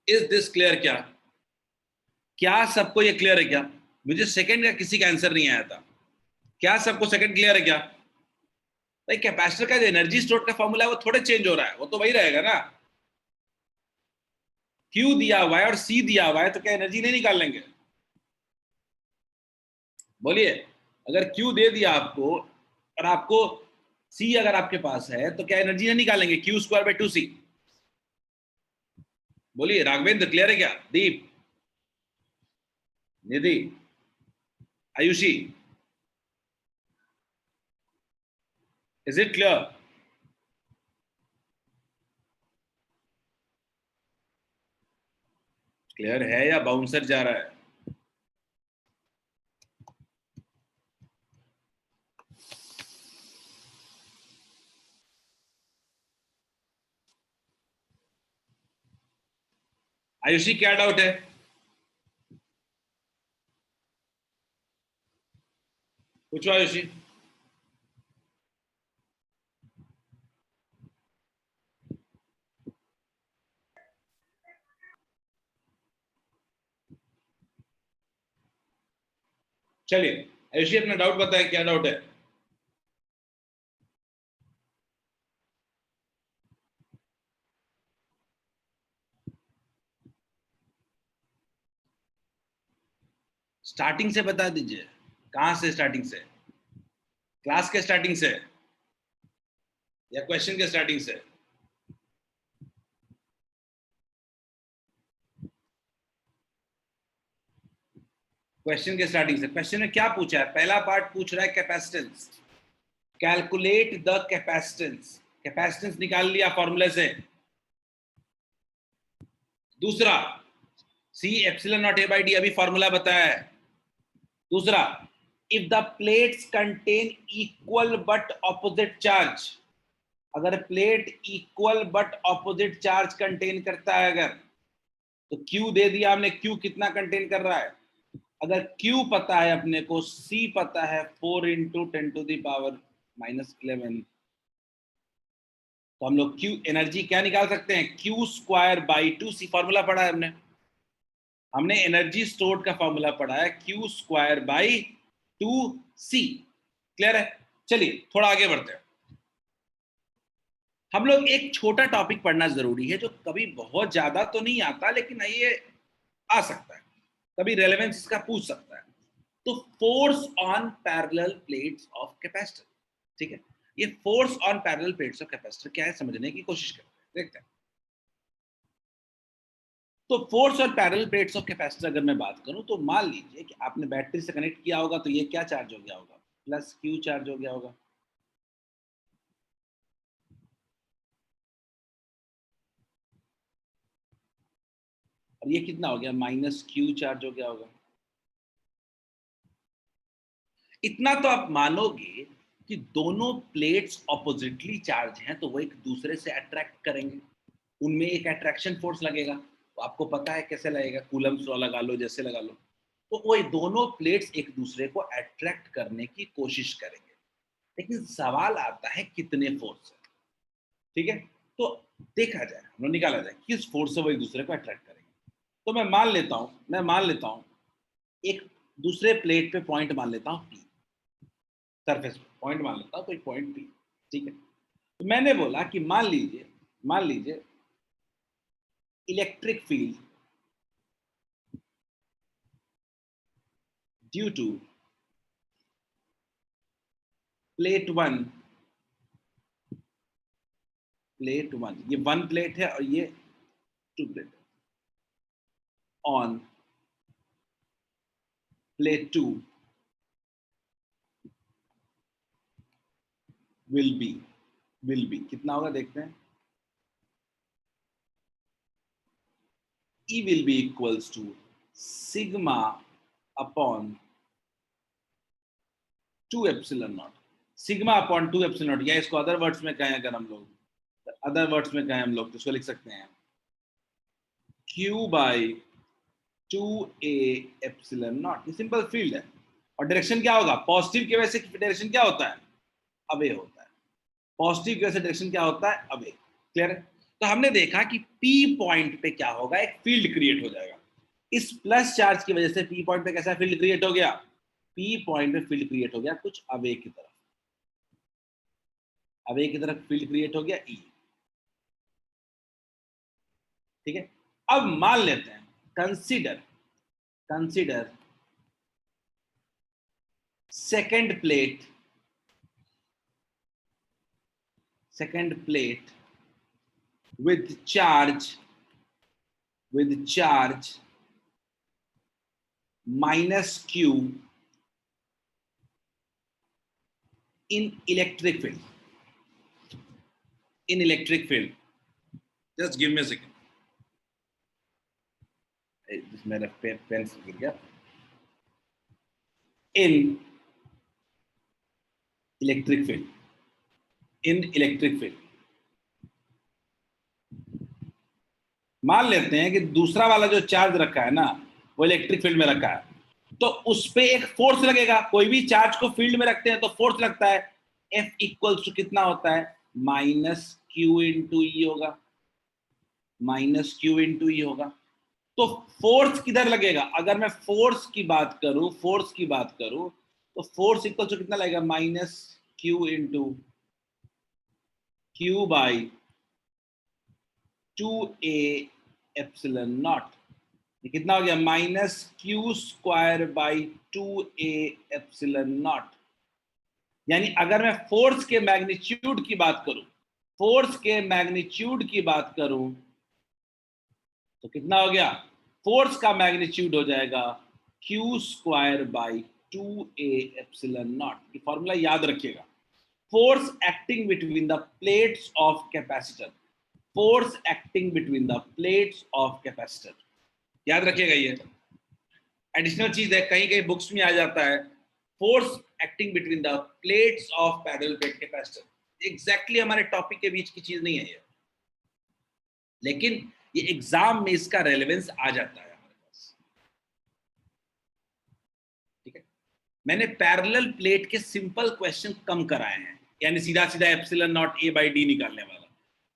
Is this clear? क्या सबको ये क्लियर है क्या? मुझे सेकंड का किसी का आंसर नहीं आया था। क्या सबको सेकंड क्लियर है क्या? भाई कैपेसिटर का जो एनर्जी स्टोर का फॉर्मूला है वो थोड़े चेंज हो रहा है, वो तो वही रहेगा ना। Q दिया हुआ है और C दिया हुआ है, तो क्या एनर्जी नहीं निकाल लेंगे? बोलिए, अगर Q दे दिया आपको और आपको C अगर आपके पास है, तो क्या एनर्जी नहीं निकालेंगे, Q²/2C? बोलिए, राघवेंद्र क्लियर है क्या? Deep, Nidhi, Ayushi, is it clear? Clear है या बाउंसर जा रहा है? आयुषी, क्या डाउट है? पूछो आयुषी। चलिए आयुषी, अपना डाउट बताएं, क्या डाउट है? स्टार्टिंग से बता दीजिए, कहां से स्टार्टिंग से? क्लास के स्टार्टिंग से या क्वेश्चन के स्टार्टिंग से? क्वेश्चन के स्टार्टिंग से। क्वेश्चन में क्या पूछा है? पहला पार्ट पूछ रहा है capacitance, calculate the capacitance. Capacitance निकाल लिया फॉर्मूले से। दूसरा, C epsilon naught A by D, अभी फॉर्मूला बताया है। दूसरा, if the plates contain equal but opposite charge, अगर plate equal but opposite charge contain करता है अगर, तो Q दे दिया हमने, Q कितना कंटेन कर रहा है? अगर Q पता है अपने को, C पता है 4 इंटू 10⁻⁻11, तो हम लोग Q एनर्जी क्या निकाल सकते हैं, Q²/2C। फॉर्मूला पढ़ा है हमने एनर्जी स्टोर्ड का फॉर्मूला पढ़ा है, Q²/2 2c। क्लियर है? चलिए थोड़ा आगे बढ़ते हैं। हम लोग एक छोटा टॉपिक पढ़ना जरूरी है जो कभी बहुत ज्यादा तो नहीं आता, लेकिन ये आ सकता है, कभी रेलेवेंस इसका पूछ सकता है। तो force on parallel plates of capacitor. ठीक है, ये force on parallel plates of capacitor क्या है समझने की कोशिश करते हैं, देखते हैं। तो force on parallel plates of capacitor अगर मैं बात करूं तो मान लीजिए कि आपने बैटरी से कनेक्ट किया होगा, तो ये क्या चार्ज हो गया होगा, प्लस क्यू चार्ज हो गया होगा। और ये कितना हो गया, माइनस क्यू चार्ज हो गया होगा। इतना तो आप मानोगे कि दोनों प्लेट्स ऑपोजिटली चार्ज हैं, तो वो एक दूसरे से अट्रैक्ट करेंगे, उनमें एक अट्रैक्शन फोर्स लगेगा। तो आपको पता है कैसे लगेगा, कूलम्ब्स लॉ लगा लो, जैसे लगा लो। तो वो दोनों प्लेट्स एक दूसरे को अट्रैक्ट करने की कोशिश करेंगे, लेकिन सवाल आता है कितने फोर्स है। ठीक है, तो देखा जाए, हम लोग निकाला जाए किस फोर्स से वो एक दूसरे को अट्रैक्ट करेंगे। तो मैं मान लेता हूं एक दूसरे प्लेट पे पॉइंट मान लेता हूं P, सरफेस पे पॉइंट मान लेता हूं, कोई पॉइंट P। ठीक है, तो मैंने बोला कि मान लीजिए electric field due to plate one, ये वन प्लेट है और ये टू प्लेट है, on plate two will be कितना होगा देखते हैं। E will be equals to sigma upon 2 epsilon naught, sigma upon 2 epsilon not, या इसको अदर वर्ड्स में कहें, अगर हम लोग तो इसको लिख सकते हैं Q by 2a epsilon not. ये सिंपल फील्ड है और डायरेक्शन क्या होगा, पॉजिटिव की वजह से डायरेक्शन क्या होता है, अवे होता है। पॉजिटिव की वजह से डायरेक्शन क्या होता है, अवे। क्लियर है? तो हमने देखा कि P पॉइंट पे क्या होगा, एक फील्ड क्रिएट हो जाएगा। इस प्लस चार्ज की वजह से P पॉइंट पे कैसा फील्ड क्रिएट हो गया, P पॉइंट पे फील्ड क्रिएट हो गया कुछ अवे की तरफ, फील्ड क्रिएट हो गया E। ठीक है, अब मान लेते हैं, consider second plate with charge minus Q in electric field. Just give me a second. This मेरा पेन गिर गया। In electric field. मान लेते हैं कि दूसरा वाला जो चार्ज रखा है ना, वो इलेक्ट्रिक फील्ड में रखा है, तो उस पे एक फोर्स लगेगा। कोई भी चार्ज को फील्ड में रखते हैं तो फोर्स लगता है। F इक्वल्स टू कितना होता है, माइनस क्यू इंटू ई होगा। तो फोर्स किधर लगेगा, अगर मैं फोर्स की बात करूं तो फोर्स इक्वल टू कितना लगेगा, minus Q into Q by 2a epsilon not. ये कितना हो गया, minus Q square by 2a epsilon not. यानी अगर मैं फोर्स के मैग्नीट्यूड की बात करूं तो कितना हो गया, फोर्स का मैग्नीट्यूड हो जाएगा Q square by 2a epsilon not. ये फॉर्मूला याद रखिएगा, force acting between the plates of capacitor. याद रखिएगा, ये एडिशनल चीज है, कहीं बुक्स में आ जाता है, force acting between the plates of parallel plate capacitor. Exactly हमारे टॉपिक के बीच की चीज नहीं है ये, लेकिन ये एग्जाम में इसका रेलेवेंस आ जाता है हमारे पास। ठीक है, मैंने पैरेलल प्लेट के सिंपल क्वेश्चन कम कराए हैं, यानी सीधा epsilon not a by D निकालने वाला।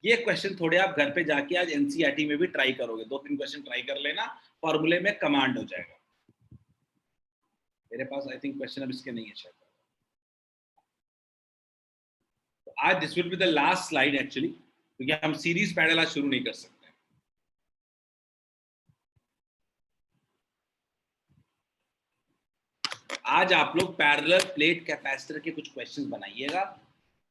ये क्वेश्चन थोड़े आप घर पे जाके आज एनसीईआरटी में भी ट्राई करोगे, 2-3 क्वेश्चन ट्राई कर लेना, फॉर्मूले में कमांड हो जाएगा। मेरे पास आई थिंक क्वेश्चन अब इसके नहीं है शायद। तो आज this will be the last slide actually, क्योंकि हम सीरीज पैरेलल आज शुरू नहीं कर सकते। आज आप लोग पैरेलल प्लेट कैपेसिटर के कुछ क्वेश्चंस बनाइएगा।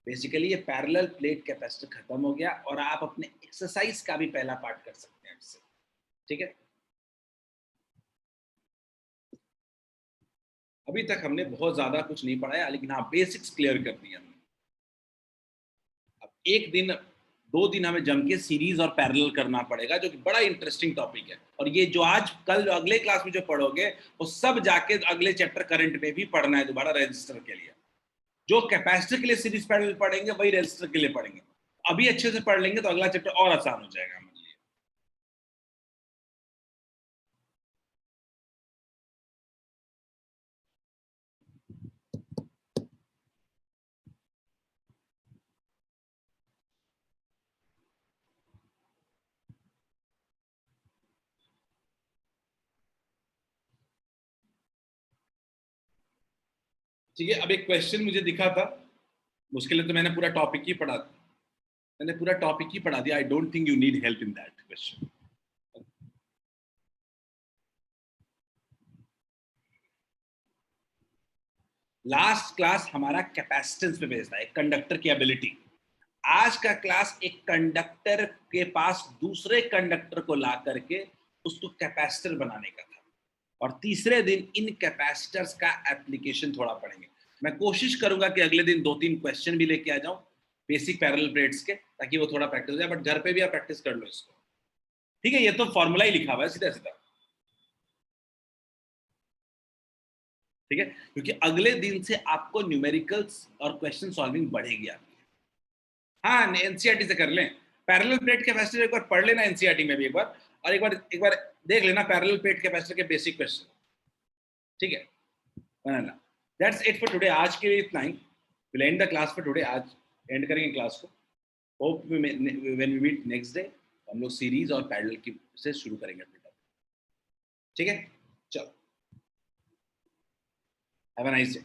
बेसिकली ये पैरेलल प्लेट कैपेसिटर खत्म हो गया और आप अपने एक्सरसाइज का भी पहला पार्ट कर सकते हैं इससे, ठीक है। अभी तक हमने बहुत ज्यादा कुछ नहीं पढ़ाया, लेकिन हाँ बेसिक्स क्लियर कर दिए हमने। अब एक दिन 2 दिन हमें जम के सीरीज और पैरेलल करना पड़ेगा, जो कि बड़ा इंटरेस्टिंग टॉपिक है। और ये जो आज कल अगले क्लास में जो पढ़ोगे वो सब जाके अगले चैप्टर करंट में भी पढ़ना है दोबारा रजिस्टर के लिए। जो कैपेसिटर के लिए सीरीज पैरेलल पढ़ेंगे वही रजिस्टर के लिए पढ़ेंगे। अभी अच्छे से पढ़ लेंगे तो अगला चैप्टर और आसान हो जाएगा हमारे लिए। ठीक है, अब एक क्वेश्चन मुझे दिखा था, उसके लिए तो मैंने पूरा टॉपिक ही पढ़ा दिया। I don't think you need help in that question. Last class हमारा कैपेसिटेंस पे बेस्ड था, एक कंडक्टर की एबिलिटी। आज का क्लास एक कंडक्टर के पास दूसरे कंडक्टर को ला करके उसको कैपेसिटर बनाने का था। और तीसरे दिन इन कैपेसिटर्स का एप्लीकेशन थोड़ा पढ़ेंगे। मैं कोशिश करूंगा कि अगले दिन 2-3 क्वेश्चन भी लेके आ जाऊं बेसिक पैरेलल प्लेट्स के, ताकि वो थोड़ा प्रैक्टिस हो जाए। बट घर पे भी आप प्रैक्टिस कर लो इसको, ठीक है। ये तो फॉर्मूला ही लिखा हुआ है सीधा सीधा, ठीक है, क्योंकि अगले दिन से आपको न्यूमेरिकल्स और क्वेश्चन सॉल्विंग बढ़ेगी आपकी। हाँ, एनसीईआरटी से कर लें। पैरेलल प्लेट कैपेसिटर एक बार पढ़ लेना एनसीईआरटी में भी एक बार, और एक बार देख लेना पैरेलल प्लेट कैपेसिटर के बेसिक क्वेश्चन, ठीक है। बनाना। That's it for today. आज के लिए इतना ही। Will end the class for today. आज एंड करेंगे क्लास को। Hope when we meet next day हम लोग सीरीज और पैरेलल की से शुरू करेंगे अपने टॉपिक, ठीक है। चलो, हैव अ नाइस डे।